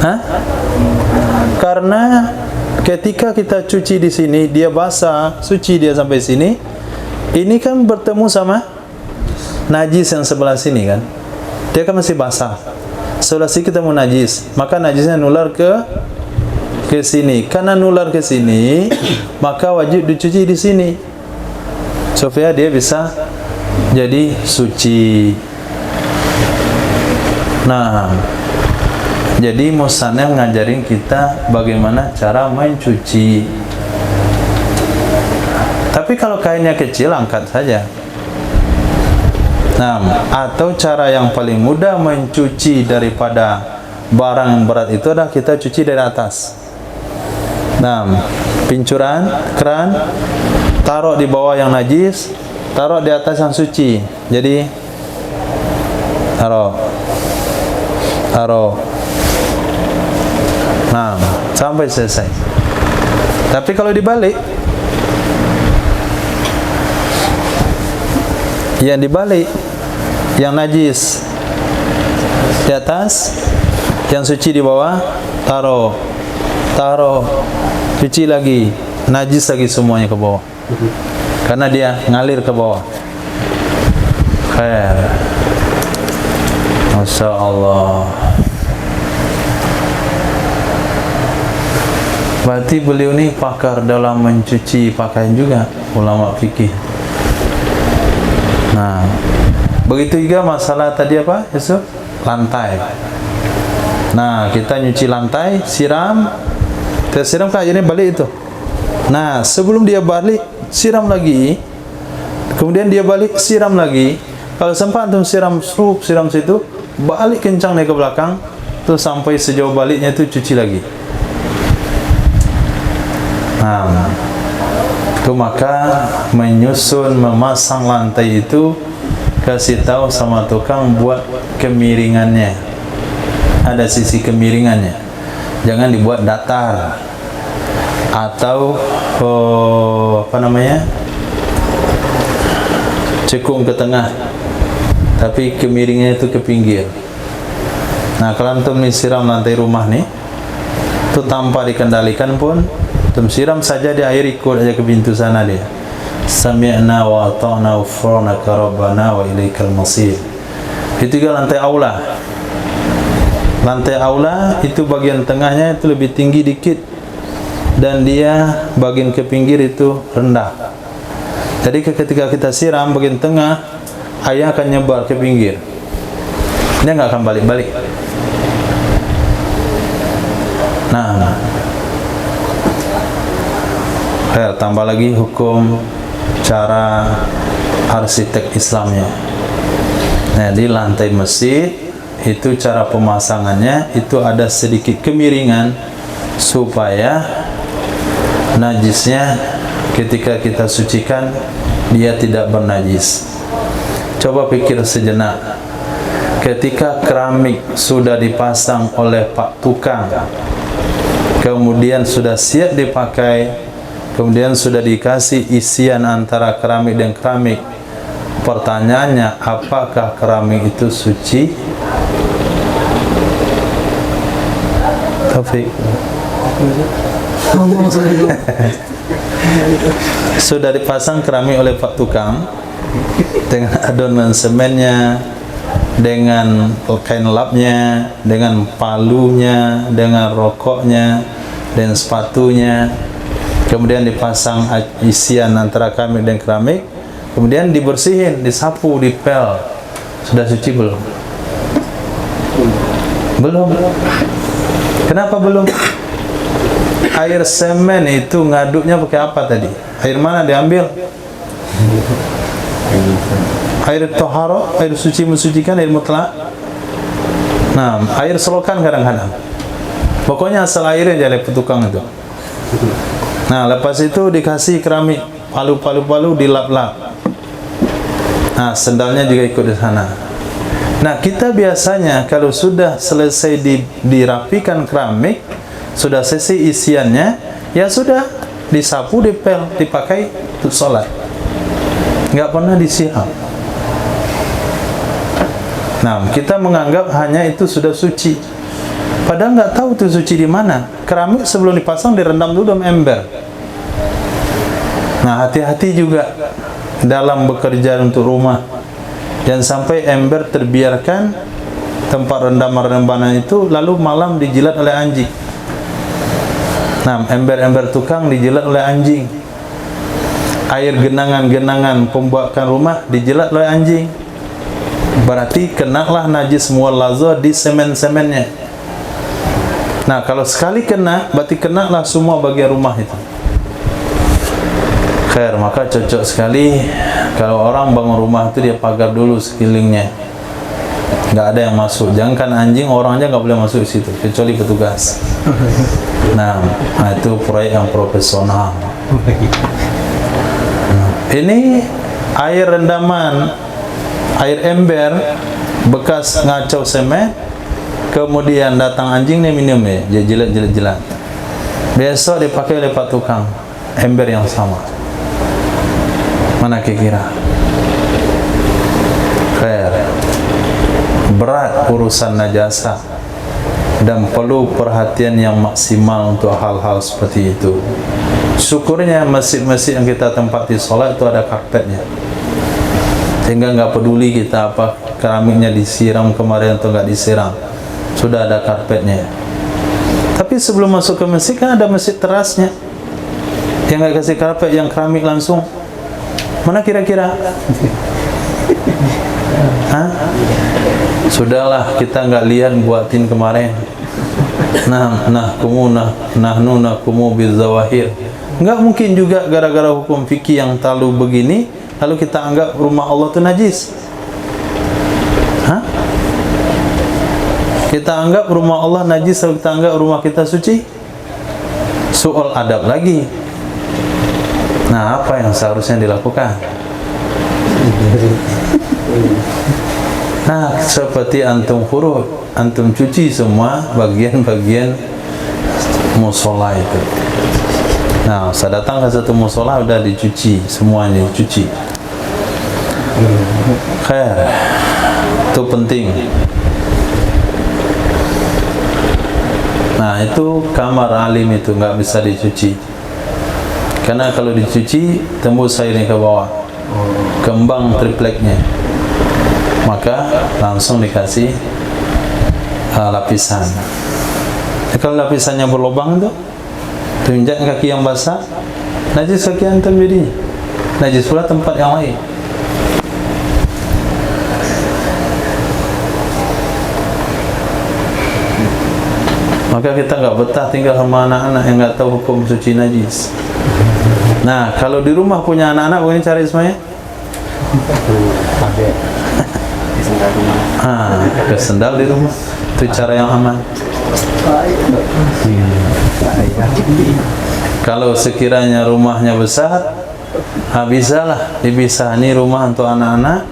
Hah? Karena ketika kita cuci di sini, dia basah, suci dia sampai sini. Ini kan bertemu sama najis yang sebelah sini kan. Dia kan masih basah. Sebelah sini ketemu najis, maka najisnya nular ke sini. Karena nular ke sini, maka wajib dicuci di sini supaya dia bisa jadi suci. Nah, jadi musannaf ngajarin kita bagaimana cara mencuci. Tapi kalau kainnya kecil, angkat saja. Nah, atau cara yang paling mudah mencuci daripada barang yang berat itu adalah kita cuci dari atas. Nah, pincuran, keran, taruh di bawah yang najis, taruh di atas yang suci. Jadi, taruh. Nah, sampai selesai. Tapi kalau dibalik, yang dibalik, yang najis di atas, yang suci di bawah, taruh, cuci lagi, najis lagi semuanya ke bawah, karena dia ngalir ke bawah. Khair. Masya Allah. Berarti beliau ni pakar dalam mencuci pakaian juga, ulama fikih. Nah, begitu juga masalah tadi apa, Yusuf? Lantai. Nah, kita nyuci lantai, siram, tersiram kan akhirnya balik itu. Nah, sebelum dia balik, siram lagi. Kemudian dia balik, siram lagi. Kalau sempat antum siram situ, balik kencang naik ke belakang, terus sampai sejauh baliknya itu cuci lagi. Nah, itu maka menyusun, memasang lantai itu kasih tahu sama tukang buat kemiringannya. Ada sisi kemiringannya. Jangan dibuat datar atau cekung ke tengah, tapi kemiringnya itu ke pinggir. Nah, kalau antum siram lantai rumah nih, itu tanpa dikendalikan pun, antum siram saja, di air ikut aja ke pintu sana dia. Sami'na wa ata'na ghufranaka rabbana wa ilaikal masir. Itu juga lantai aula. Lantai aula itu bagian tengahnya itu lebih tinggi dikit, dan dia bagian ke pinggir itu rendah. Jadi ketika kita siram bagian tengah, air akan nyebar ke pinggir. Dia nggak akan balik-balik. Nah, tambah lagi hukum cara arsitek Islamnya. Nah, di lantai masjid itu cara pemasangannya itu ada sedikit kemiringan supaya najisnya ketika kita sucikan dia tidak bernajis. Coba pikir sejenak, ketika keramik sudah dipasang oleh Pak Tukang, kemudian sudah siap dipakai, kemudian sudah dikasih isian antara keramik dan keramik, pertanyaannya, apakah keramik itu suci? Taufik. Sudah dipasang keramik oleh Pak Tukang dengan adonan semennya, dengan kain lapnya, dengan palunya, dengan rokoknya, dan sepatunya. Kemudian dipasang isian antara keramik dan keramik, kemudian dibersihin, disapu, dipel. Sudah suci belum? Belum. Kenapa belum? Air semen itu ngaduknya pakai apa tadi? Air mana diambil? Air toharo, air suci mensucikan, air mutlak. Nah, air selokan kadang-kadang. Pokoknya asal airnya jadi petukang itu. Nah, lepas itu dikasih keramik, palu dilap-lap. Nah, sendalnya juga ikut di sana. Nah, kita biasanya kalau sudah selesai dirapikan keramik, sudah selesai isiannya, ya sudah disapu, dipel, dipakai untuk sholat. nggak pernah disiram. Nah, kita menganggap hanya itu sudah suci, padahal nggak tahu itu suci di mana. Keramik sebelum dipasang direndam dulu dalam ember. Nah, hati-hati juga dalam bekerja untuk rumah. Jangan sampai ember terbiarkan, tempat rendaman-rendaman itu lalu malam dijilat oleh anjing. Nah, ember-ember tukang dijilat oleh anjing. Air genangan-genangan pembuatan rumah dijilat oleh anjing. Berarti kenalah najis muwallaza di semen-semennya. Nah, kalau sekali kena, berarti kenalah semua bagian rumah itu. Khair, maka cocok sekali kalau orang bangun rumah itu dia pagar dulu sekelilingnya. Nggak ada yang masuk. Jangan anjing, orang aja nggak boleh masuk di situ, kecuali petugas. Nah, itu proyek yang profesional. Ini air rendaman, air ember bekas ngacau semen, kemudian datang anjing nih minum ya, dia jilat. Besok dipakai oleh pak tukang, ember yang sama. Mana kira-kira? Khair. Berat urusan najasa dan perlu perhatian yang maksimal untuk hal-hal seperti itu. Syukurnya masjid-masjid yang kita tempati sholat itu ada karpetnya, sehingga nggak peduli kita apa keramiknya disiram kemarin atau nggak disiram, sudah ada karpetnya. Tapi sebelum masuk ke masjid kan ada masjid terasnya yang nggak kasih karpet, yang keramik langsung. Mana kira-kira? Hah? Sudahlah, kita nggak lihat buatin kemarin. Nahnu nakumu bizawahir. Nggak mungkin juga gara-gara hukum fikih yang terlalu begini lalu kita anggap rumah Allah itu najis. Hah? Kita anggap rumah Allah najis lalu kita anggap rumah kita suci? Soal adab lagi. Nah, apa yang seharusnya dilakukan? Nah, seperti antum furud, antum cuci semua bagian-bagian musola itu. Nah, saya datang ke satu musola udah dicuci, semuanya dicuci. Khair, itu penting. Nah, itu kamar alim itu nggak bisa dicuci, karena kalau dicuci tembus airnya ke bawah, kembang tripleknya. Maka langsung dikasih lapisan. Kalau lapisannya berlubang itu, tunjuk kaki yang basah, najis kaki antum jadi najis pula tempat yang lain. Maka kita nggak betah tinggal sama anak-anak yang nggak tahu hukum suci najis. Nah, kalau di rumah punya anak-anak, begini cari semuanya. Ke sendal di rumah, itu cara yang aman. Kalau sekiranya rumahnya besar, bisalah dipisah. Ini rumah untuk anak-anak,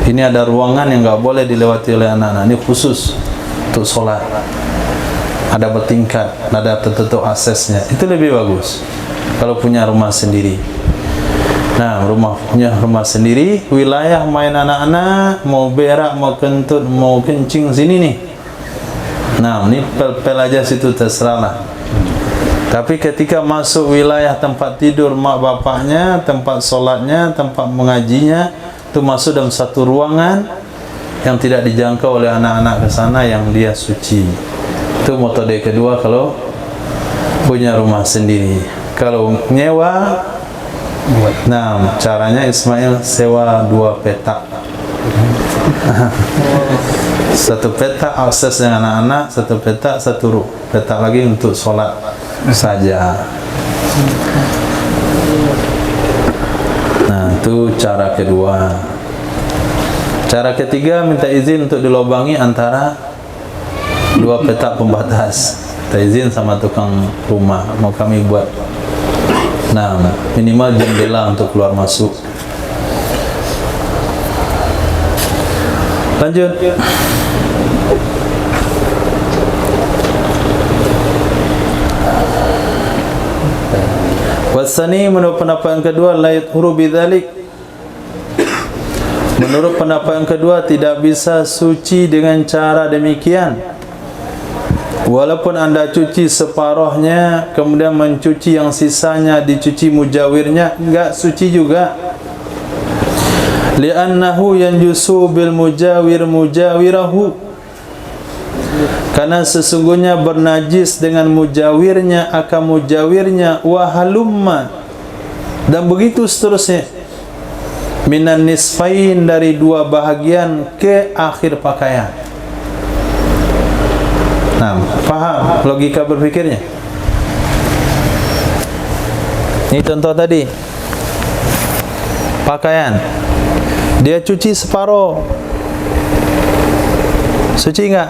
ini ada ruangan yang nggak boleh dilewati oleh anak-anak, ini khusus untuk sholat, ada bertingkat, ada tertutup aksesnya. Itu lebih bagus kalau punya rumah sendiri. Nah, punya rumah sendiri, wilayah main anak-anak, mau berak, mau kentut, mau kencing sini nih. Nah, ini pel aja situ terserahlah. Tapi ketika masuk wilayah tempat tidur mak bapaknya, tempat sholatnya, tempat mengajinya, itu masuk dalam satu ruangan yang tidak dijangkau oleh anak-anak ke sana, yang dia suci. Itu metode kedua kalau punya rumah sendiri. Kalau nyewa, nah, caranya Ismail sewa 2 petak. Satu petak akses dengan anak-anak, satu petak petak lagi untuk sholat saja. Nah, itu cara kedua. Cara ketiga, minta izin untuk dilobangi antara 2 petak pembatas. Minta izin sama tukang rumah, mau kami buat, nah, minimal jendela untuk keluar masuk. Lanjut. Wasani, menurut pendapat yang kedua, la yathuru bidzalik, Menurut pendapat yang kedua, tidak bisa suci dengan cara demikian. Walaupun anda cuci separuhnya, kemudian mencuci yang sisanya, dicuci mujawirnya, enggak suci juga. Li'annahu yanjusu bil mujawir mujawirahu, karena sesungguhnya bernajis dengan mujawirnya akan mujawirnya. Wahalumma, dan begitu seterusnya. Minan nisfain, dari dua bahagian ke akhir pakaian. Nah, faham logika berpikirnya? Ini contoh tadi, pakaian dia cuci separuh, suci enggak?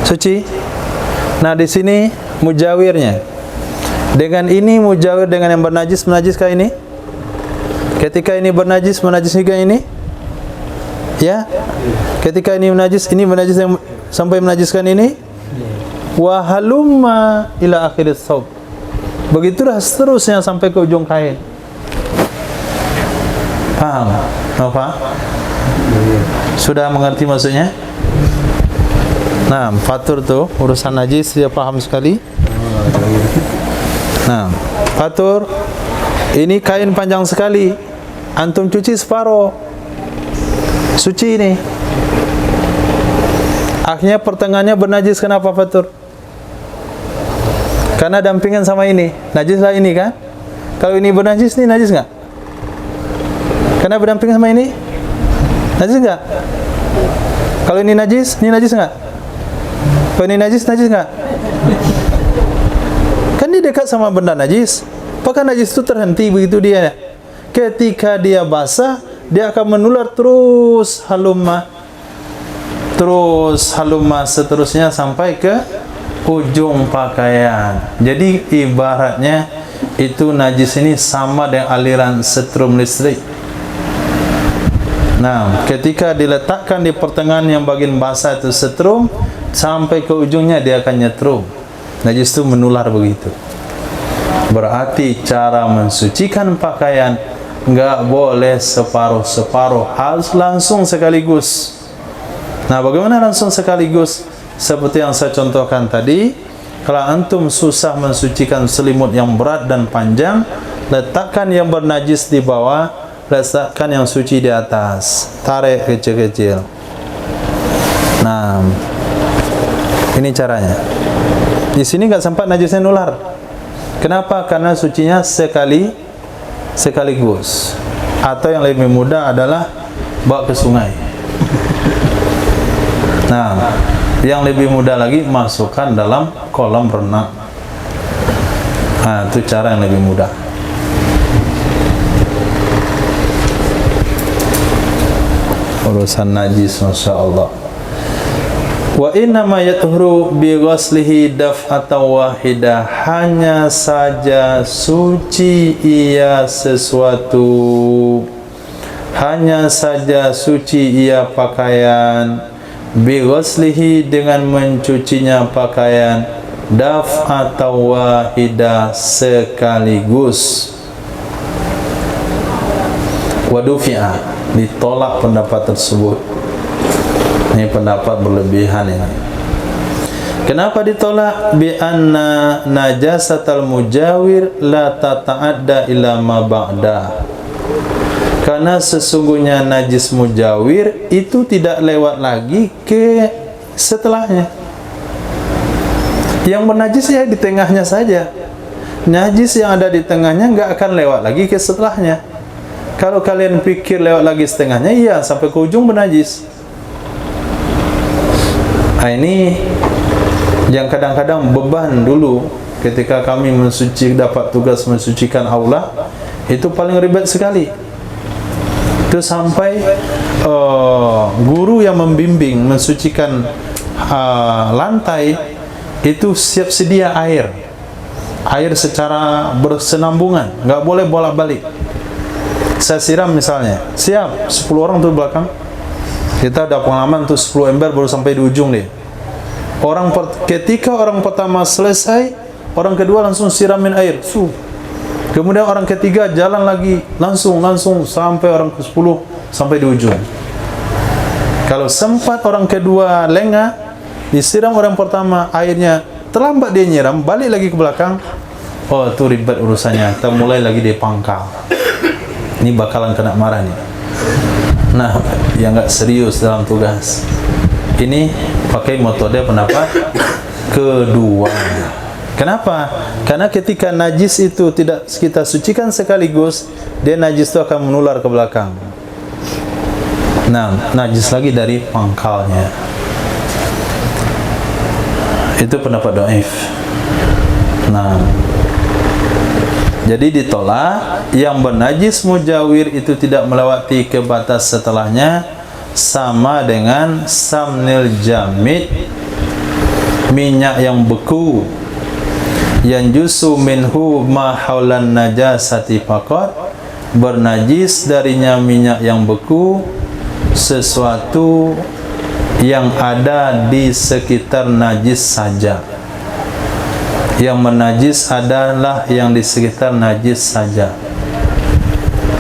Suci. Nah, di sini mujawirnya. Dengan ini mujawir dengan yang bernajis, menajiskah ini? Ketika ini bernajis, menajis juga ini? Ya? Ketika ini menajis, ini menajis yang sampai menajiskan ini? Wa halumma ila akhiris thawb. Begitulah seterusnya sampai ke ujung kain. Paham? Apa? Sudah mengerti maksudnya? Nah, fatur tuh urusan najis dia paham sekali. Nah, fatur ini kain panjang sekali, antum cuci separuh, suci ini. Akhirnya pertengahannya bernajis, kenapa fatur? Karena dampingan sama ini, najislah ini kan? Kalau ini bernajis, ini najis nggak? Karena berdampingan sama ini, najis nggak? Kalau ini najis nggak? Kalau ini najis nggak? Kan dia dekat sama benda najis. Apakah najis itu terhenti begitu dia? Ketika dia basah, dia akan menular terus halumma seterusnya sampai ke ujung pakaian. Jadi ibaratnya itu najis ini sama dengan aliran setrum listrik. Nah, ketika diletakkan di pertengahan yang bagian basah itu setrum, sampai ke ujungnya dia akan nyetrum. Najis itu menular begitu. Berarti cara mensucikan pakaian enggak boleh separuh-separuh, harus langsung sekaligus. Nah, bagaimana langsung sekaligus? Seperti yang saya contohkan tadi, kalau antum susah mensucikan selimut yang berat dan panjang, letakkan yang bernajis di bawah, letakkan yang suci di atas, tarik kecil-kecil. Nah, ini caranya. Di sini nggak sempat najisnya nular. Kenapa? Karena sucinya sekaligus. Atau yang lebih mudah adalah bawa ke sungai. Nah, yang lebih mudah lagi masukkan dalam kolam renang. Nah, itu cara yang lebih mudah. Urusan najis, masya Allah. Wa innama yathuru bi ghaslihi daf'atan wahidah, hanya saja suci ia sesuatu, hanya saja suci ia pakaian, bi ghaslihi dengan mencucinya pakaian, daf'atan wahidah sekaligus. Wa dufi'a, ditolak pendapat tersebut. Ini pendapat berlebihan ini. Kenapa ditolak? Bi anna najasatal mujawir la tata'adda ila ma ba'da. Karena sesungguhnya najis mujawir itu tidak lewat lagi ke setelahnya. Yang bernajis ya di tengahnya saja. Najis yang ada di tengahnya enggak akan lewat lagi ke setelahnya. Kalau kalian pikir lewat lagi setengahnya, iya sampai ke ujung bernajis. Nah, ini yang kadang-kadang beban dulu ketika kami dapat tugas mensucikan aula, itu paling ribet sekali. Itu sampai guru yang membimbing mensucikan lantai itu siap sedia air secara bersenambungan, nggak boleh bolak-balik. Saya siram misalnya, siap 10 orang tuh belakang. Kita ada pengalaman tuh 10 ember baru sampai di ujung deh. Ketika orang pertama selesai, orang kedua langsung siramin air. Kemudian orang ketiga jalan lagi langsung sampai orang ke-10 sampai di ujung. Kalau sempat orang kedua lengah, disiram orang pertama, airnya terlambat dia nyiram, balik lagi ke belakang, oh itu ribet urusannya, kita mulai lagi di pangkal. Ini bakalan kena marah nih. Nah, yang nggak serius dalam tugas ini pakai metode pendapat kedua. Kenapa? Karena ketika najis itu tidak kita sucikan sekaligus, dia najis itu akan menular ke belakang. Nah, najis lagi dari pangkalnya. Itu pendapat dhaif. Nah, jadi ditolak yang bernajis mujawir itu tidak melewati ke batas setelahnya, sama dengan samnil jamid, minyak yang beku, yang jusu minhu ma haulan najasati faqat, bernajis darinya minyak yang beku sesuatu yang ada di sekitar najis saja. Yang menajis adalah yang di sekitar najis saja.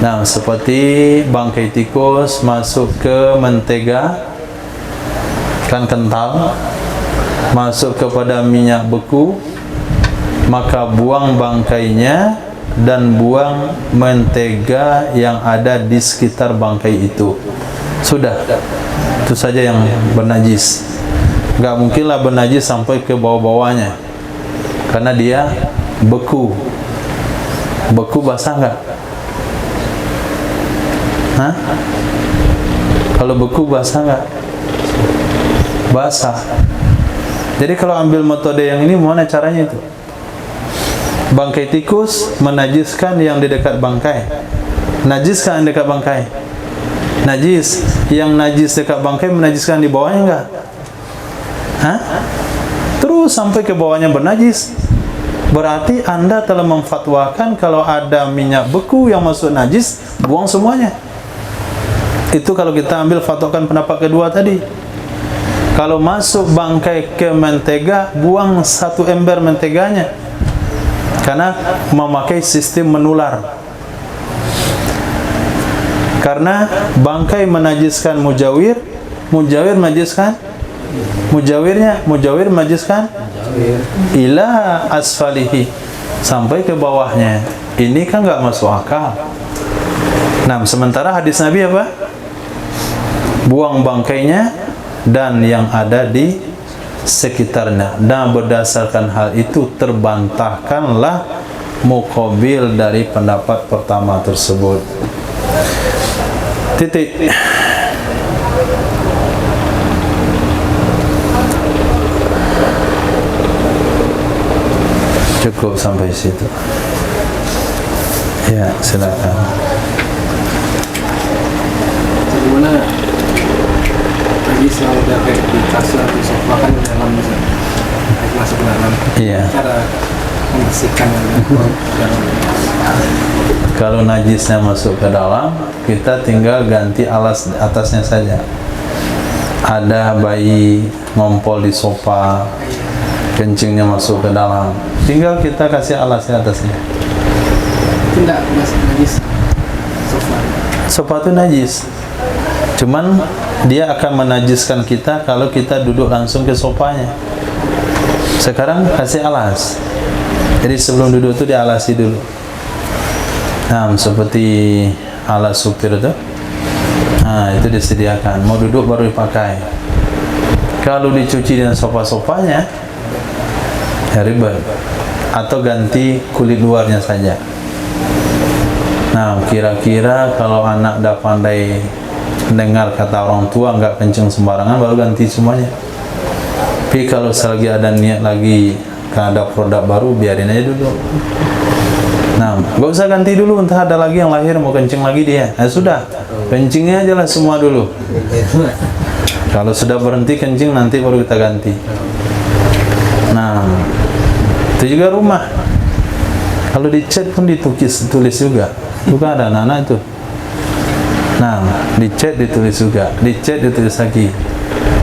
Nah, seperti bangkai tikus masuk ke mentega, kan kental, masuk kepada minyak beku, maka buang bangkainya dan buang mentega yang ada di sekitar bangkai itu. Sudah, itu saja yang bernajis. Gak mungkinlah bernajis sampai ke bawah-bawahnya, karena dia beku. Beku basah nggak? Hah? Kalau beku basah nggak? Basah. Jadi kalau ambil metode yang ini, mana caranya itu? Bangkai tikus menajiskan yang di dekat bangkai. Najiskan yang dekat bangkai? Najis. Yang najis dekat bangkai menajiskan di bawahnya enggak? Hah? Terus sampai ke bawahnya bernajis. Berarti Anda telah memfatwakan kalau ada minyak beku yang masuk najis, buang semuanya. Itu kalau kita ambil fatwakan pendapat kedua tadi. Kalau masuk bangkai ke mentega, buang 1 ember menteganya, karena memakai sistem menular. Karena bangkai menajiskan mujawir, mujawir menajiskan mujawirnya, mujawir menajiskan ila asfalihi, sampai ke bawahnya. Ini kan nggak masuk akal. Nah, sementara hadis Nabi apa? Buang bangkainya dan yang ada di sekitarnya. Dan berdasarkan hal itu terbantahkanlah muqabil dari pendapat pertama tersebut. Titik. Cukup sampai situ. Ya, silakan. Bagaimana lagi selalu udah kayak di kasur atau sofa kan di dalam masuk ke dalam. Iya. Cara membersihkan dalam. Kalau najisnya masuk ke dalam, kita tinggal ganti alas atasnya saja. Ada bayi ngompol di sofa, kencingnya masuk ke dalam, tinggal kita kasih alasnya atasnya. Tidak masuk najis sofa. Sofa itu najis, cuman dia akan menajiskan kita kalau kita duduk langsung ke sofanya. Sekarang kasih alas, jadi sebelum duduk itu dialasi dulu. Nah, seperti alas supir itu, nah itu disediakan. Mau duduk baru dipakai. Kalau dicuci dengan sofa-sofanya, ya ribet. Atau ganti kulit luarnya saja. Nah, kira-kira kalau anak dah pandai dengar kata orang tua, nggak kencing sembarangan, baru ganti semuanya. Tapi kalau selagi ada niat lagi, karena ada produk baru, biarin aja dulu. Nah, nggak usah ganti dulu, entah ada lagi yang lahir mau kencing lagi dia. Nah, sudah, kencingnya aja lah semua dulu. Kalau sudah berhenti kencing, nanti baru kita ganti. Nah, itu juga rumah. Kalau dicat pun tulis juga. Itu kan ada anak-anak itu. Nah, dicat ditulis juga, dicat ditulis lagi.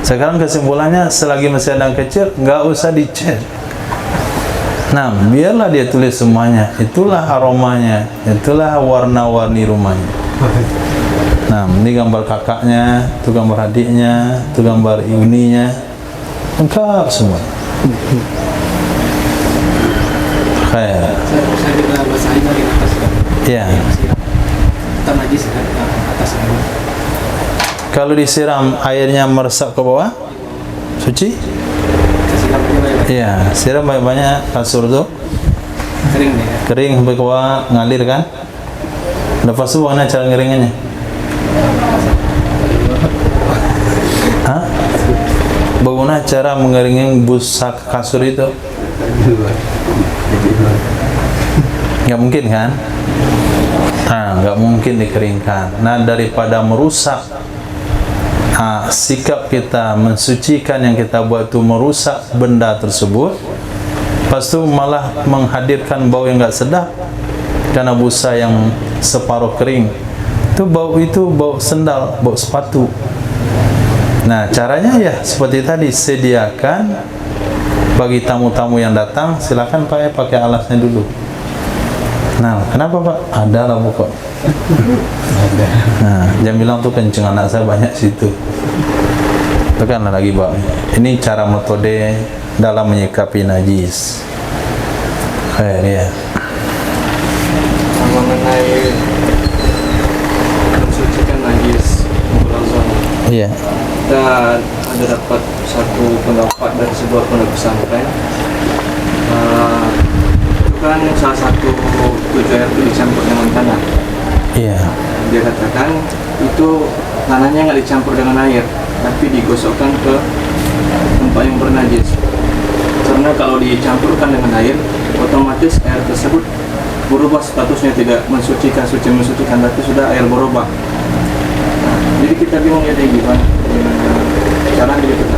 Sekarang kesimpulannya, selagi masih ada yang kecil, nggak usah dicat. Nah, biarlah dia tulis semuanya. Itulah aromanya, itulah warna-warni rumahnya. Nah, ini gambar kakaknya, itu gambar adiknya, itu gambar iuninya, lengkap semua. Khair. Saya kita basahin dari atas kan. Ya. Kita najis kan atas kan. Kalau disiram airnya meresap ke bawah, suci? Kita siram dulu ya. Iya, siram banyak-banyak kasur tuh, Kering nih ya. kering sampai ke bawah, ngalir kan? Lepas itu bagaimana cara ngeringannya? Hah? Bagaimana cara mengeringin busa kasur itu? Nggak mungkin kan? Nah, nggak mungkin dikeringkan. Nah, daripada merusak sikap kita mensucikan yang kita buat itu merusak benda tersebut, lepas itu malah menghadirkan bau yang nggak sedap karena busa yang separuh kering. Itu bau sendal, bau sepatu. Nah, caranya ya seperti tadi, sediakan bagi tamu-tamu yang datang, silakan pakai alasnya dulu. Nah, kenapa Pak? Ada lah pokok. Nah, jangan bilang tuh kenceng, anak saya banyak situ. Tekanlah lagi Pak. Ini cara metode dalam menyikapi najis. Ya. Mengenai mensucikan najis mughallazah. Iya. Kita ada dapat satu pendapat dari sebuah pondok pesantren. Itu kan salah satu tujuh air itu dicampur dengan tanah. Iya. Dia katakan itu tanahnya nggak dicampur dengan air, tapi digosokkan ke tempat yang bernajis. Karena kalau dicampurkan dengan air, otomatis air tersebut berubah statusnya, tidak mensucikan, suci mensucikan, tapi sudah air berubah. Nah, jadi kita bingung ya gimana cara kita.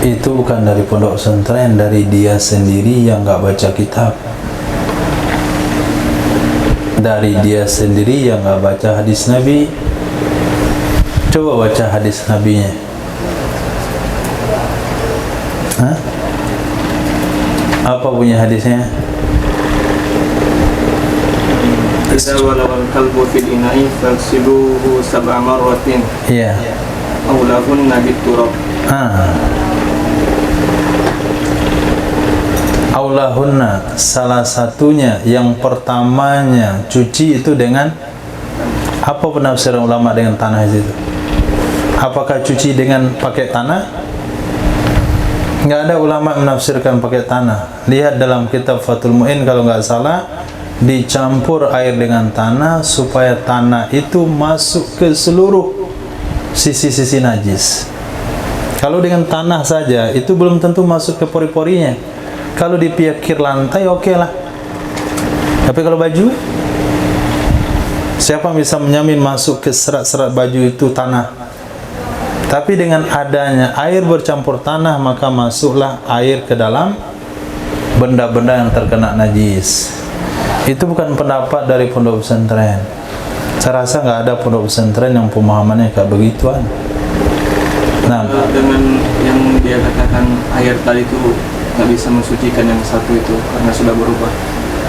Itu bukan dari pondok pesantren, dari dia sendiri yang nggak baca kitab. Dari dia sendiri yang nggak baca hadis Nabi. Coba baca hadis Nabinya. Hah? Apa punya hadisnya? Idza walawal kalbu fil ina'i fagsiluhu sab'a marratin Iya. aw lahunna biturab. Aulahunna, salah satunya yang pertamanya cuci itu dengan apa penafsiran ulama dengan tanah itu? Apakah cuci dengan pakai tanah? Nggak ada ulama menafsirkan pakai tanah. Lihat dalam kitab Fathul Mu'in kalau nggak salah, dicampur air dengan tanah supaya tanah itu masuk ke seluruh sisi-sisi najis. Kalau dengan tanah saja itu belum tentu masuk ke pori-porinya. Kalau di pinggir lantai oke lah. Tapi kalau baju, siapa bisa menyamin masuk ke serat-serat baju itu tanah? Tapi dengan adanya air bercampur tanah, maka masuklah air ke dalam benda-benda yang terkena najis. Itu bukan pendapat dari pondok pesantren. Saya rasa nggak ada pondok pesantren yang pemahamannya kayak begituan. Nah, Dengan yang dia katakan air tadi itu nggak bisa mensucikan yang satu itu karena sudah berubah.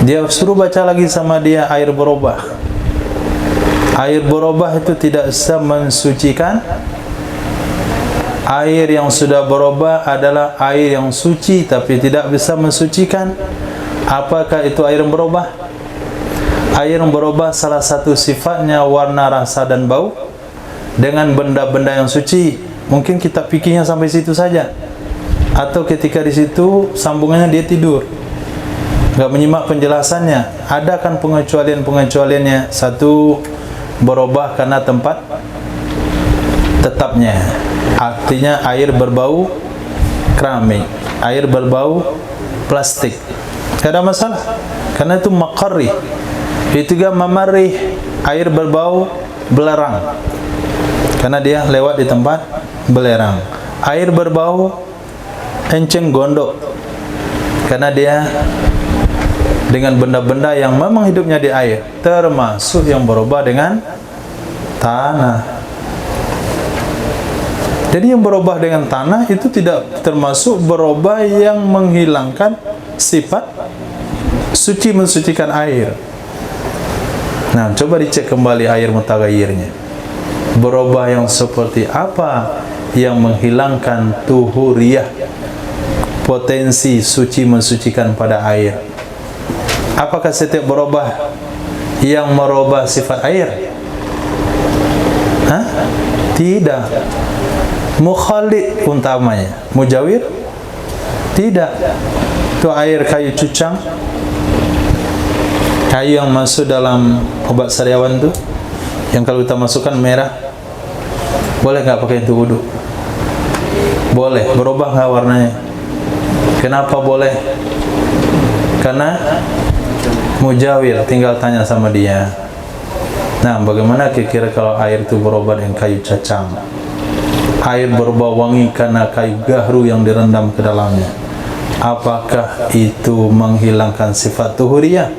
dia suruh baca lagi sama dia air berubah. Air berubah itu tidak bisa mensucikan. Air yang sudah berubah adalah air yang suci tapi tidak bisa mensucikan. Apakah itu air yang berubah? Air yang berubah salah satu sifatnya warna, rasa dan bau dengan benda-benda yang suci. Mungkin kita pikirnya sampai situ saja. Atau ketika di situ sambungannya dia tidur, nggak menyimak penjelasannya. Ada kan pengecualian-pengecualiannya. Satu, berubah karena tempat tetapnya, artinya air berbau keramik, air berbau plastik, tidak ada masalah karena itu makarri. Itu juga mamarih, air berbau belerang karena dia lewat di tempat belerang. Air berbau enceng gondok karena dia dengan benda-benda yang memang hidupnya di air, termasuk yang berubah dengan tanah. Jadi yang berubah dengan tanah itu tidak termasuk berubah yang menghilangkan sifat suci mensucikan air. Nah, coba dicek kembali air mutaghayyirnya. Berubah yang seperti apa yang menghilangkan tuhuriyah, potensi suci mensucikan pada air? Apakah setiap berubah yang merubah sifat air? Hah? Tidak. Mukhalid utamanya, mujawir? Tidak. Itu air kayu cucang, kayu yang masuk dalam obat sariawan tu, yang kalau kita masukkan merah, boleh nggak pakai itu wudu? Boleh. Berubah nggak warnanya? Kenapa boleh? Karena mujawir, tinggal tanya sama dia. Nah, bagaimana kira-kira kalau air itu berubah dengan kayu cacang? Air berbau wangi karena kayu gahru yang direndam ke dalamnya. Apakah itu menghilangkan sifat tuhuriyah?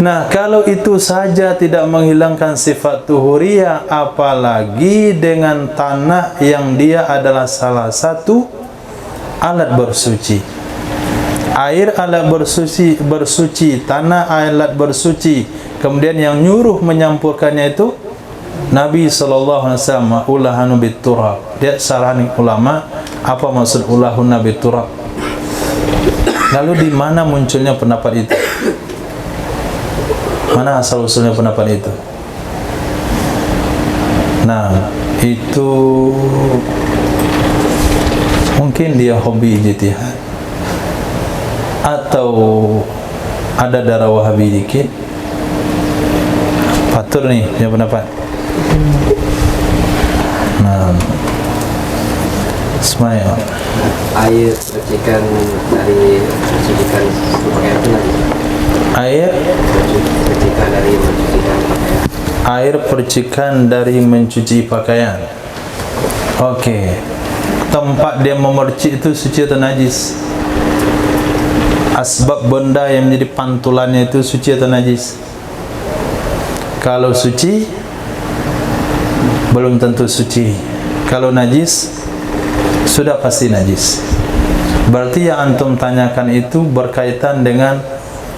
Nah, kalau itu saja tidak menghilangkan sifat tuhuriyah, apalagi dengan tanah yang dia adalah salah satu alat bersuci. Air alat bersuci, tanah alat bersuci. Kemudian yang nyuruh menyampurkannya itu Nabi SAW, ulahanu biturab. Dia sarahan ulama, apa maksud ulahun nabi turab? Lalu di mana munculnya pendapat itu? Mana asal usulnya pendapat itu? Nah, itu mungkin dia hobi ijtihad, atau ada darah Wahabi dikit. Fatur nih punya pendapat. Nah, Ismail. Air percikan dari mencucikan pakaian itu lagi. Air Percikan dari mencucikan pakaian. Air percikan dari mencuci pakaian. Oke. Tempat dia memercik itu suci atau najis? Asbab benda yang menjadi pantulannya itu suci atau najis? Kalau suci, belum tentu suci. Kalau najis, sudah pasti najis. Berarti yang antum tanyakan itu berkaitan dengan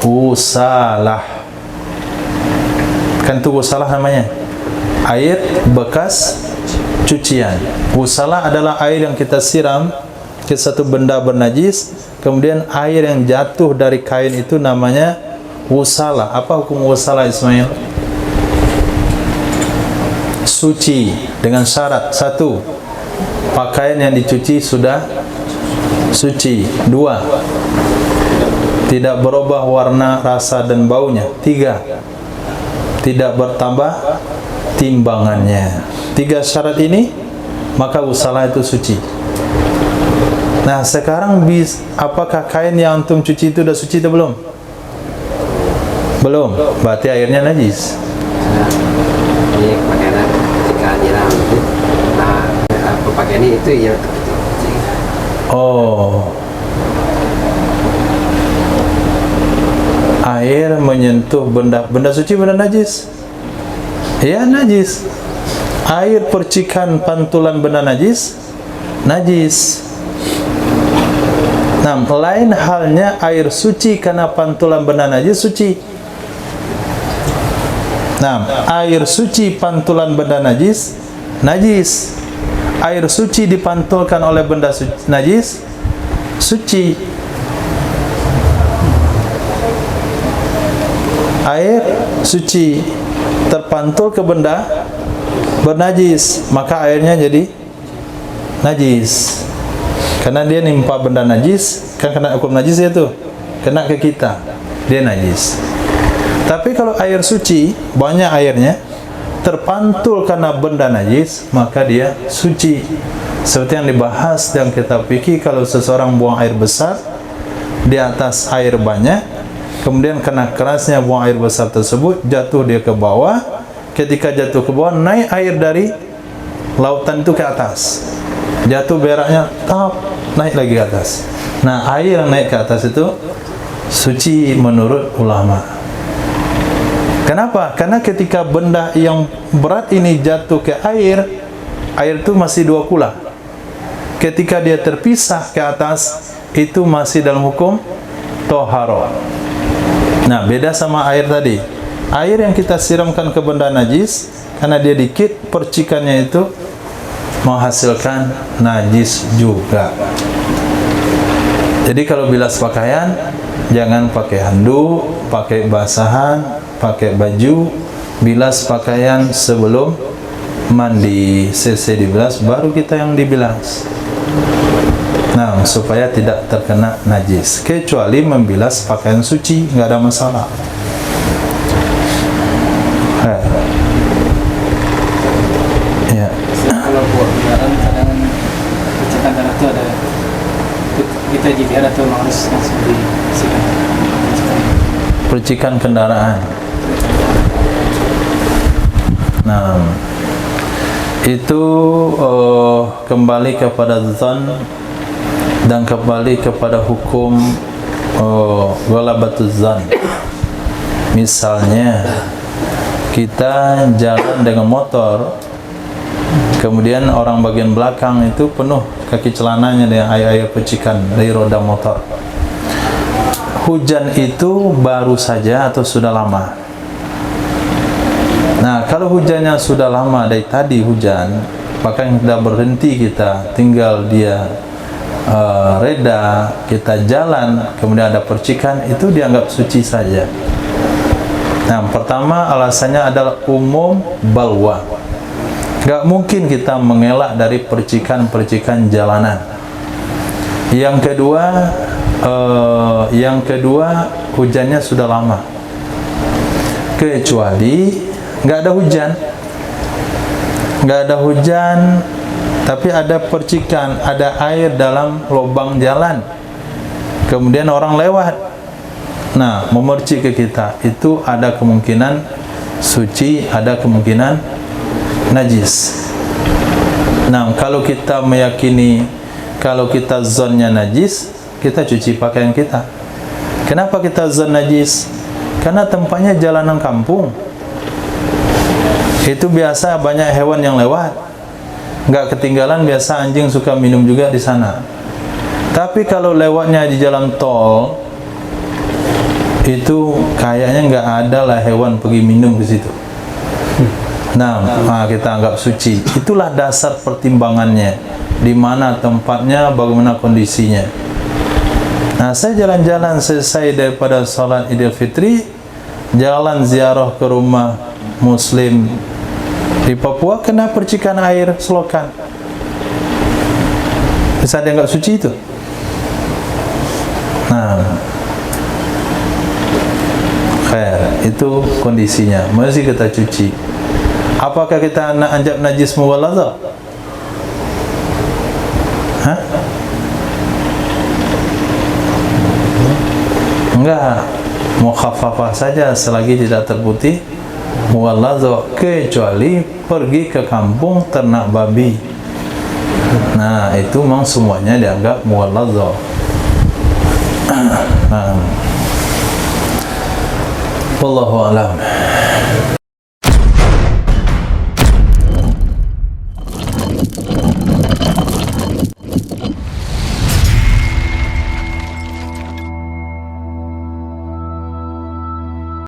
usalah. Kan itu usalah namanya, air bekas cucian. Usalah adalah air yang kita siram ke satu benda bernajis, kemudian air yang jatuh dari kain itu namanya usalah. Apa hukum usalah, Ismail? Suci dengan syarat: satu, pakaian yang dicuci sudah suci; dua, tidak berubah warna, rasa dan baunya; tiga, tidak bertambah timbangannya. Tiga syarat ini, maka usalah itu suci. Nah, sekarang apakah kain yang antum cuci itu sudah suci atau belum? Belum. Berarti airnya najis. Ini pakaian ketika nyiram itu, nah pakaian itu yang Oh, air menyentuh benda suci, benda najis? Ya, najis. Air percikan pantulan benda najis, najis. Nah, lain halnya air suci karena pantulan benda najis, suci. Nah, air suci pantulan benda najis, najis. Air suci dipantulkan oleh benda najis, suci. Air suci terpantul ke benda bernajis, maka airnya jadi najis. Karena dia nimpa benda najis, kan kena hukum najis ya tuh, kena ke kita, dia najis. Tapi kalau air suci, banyak airnya, terpantul karena benda najis, maka dia suci. Seperti yang dibahas dalam kitab fikih, kalau seseorang buang air besar di atas air banyak, kemudian kena kerasnya buang air besar tersebut, jatuh dia ke bawah. Ketika jatuh ke bawah, naik air dari lautan itu ke atas, jatuh beraknya, naik lagi ke atas. Nah, air yang naik ke atas itu suci menurut ulama. Kenapa? Karena ketika benda yang berat ini jatuh ke air, air itu masih dua kula. Ketika dia terpisah ke atas, itu masih dalam hukum toharo. Nah, beda sama air tadi. air yang kita siramkan ke benda najis, karena dia dikit, percikannya itu menghasilkan najis juga. Jadi kalau bilas pakaian, jangan pakai handuk, pakai basahan, pakai baju. Bilas pakaian sebelum mandi, selesai dibilas, baru kita yang dibilas. Nah, supaya tidak terkena najis. Kecuali membilas pakaian suci, nggak ada masalah. Ya. Kalau buat kendaraan kadang percikan darah itu ada, kita GPR atau harus langsung disikat. Percikan kendaraan. Nah, itu kembali kepada dzan dan kembali kepada hukum ghalabatuz dzan. Misalnya kita jalan dengan motor, kemudian orang bagian belakang itu penuh kaki celananya dengan air-air percikan dari roda motor. Hujan itu baru saja atau sudah lama? Nah, kalau hujannya sudah lama, dari tadi hujan, maka yang tidak berhenti kita, tinggal dia reda, kita jalan, kemudian ada percikan, itu dianggap suci saja. Nah, pertama alasannya adalah umum balwa. Gak mungkin kita mengelak dari percikan-percikan jalanan. Yang kedua, hujannya sudah lama. Kecuali nggak ada hujan, tapi ada percikan, ada air dalam lubang jalan, kemudian orang lewat, nah memercik ke kita, itu ada kemungkinan suci, ada kemungkinan najis. Nah, kalau kita meyakini, kalau kita zonnya najis, kita cuci pakaian kita. Kenapa kita zon najis? Karena tempatnya jalanan kampung, itu biasa banyak hewan yang lewat, nggak ketinggalan, biasa anjing suka minum juga di sana. Tapi kalau lewatnya di jalan tol, itu kayaknya nggak ada lah hewan pergi minum di situ. Nah, kita anggap suci. Itulah dasar pertimbangannya, di mana tempatnya, bagaimana kondisinya. Nah, saya jalan-jalan selesai daripada sholat Idul Fitri, jalan ziarah ke rumah Muslim di Papua, kena percikan air selokan. Bisa dianggap suci itu? Nah, khair, itu kondisinya. Mesti kita cuci. Apakah kita nak anjab najis muwalladha? Hah? Enggak. Mukhaffafah saja selagi tidak terbukti muwalladha, kecuali pergi ke kampung ternak babi. Nah, itu memang semuanya dianggap muwalladha. Nah, wallahu a'lam.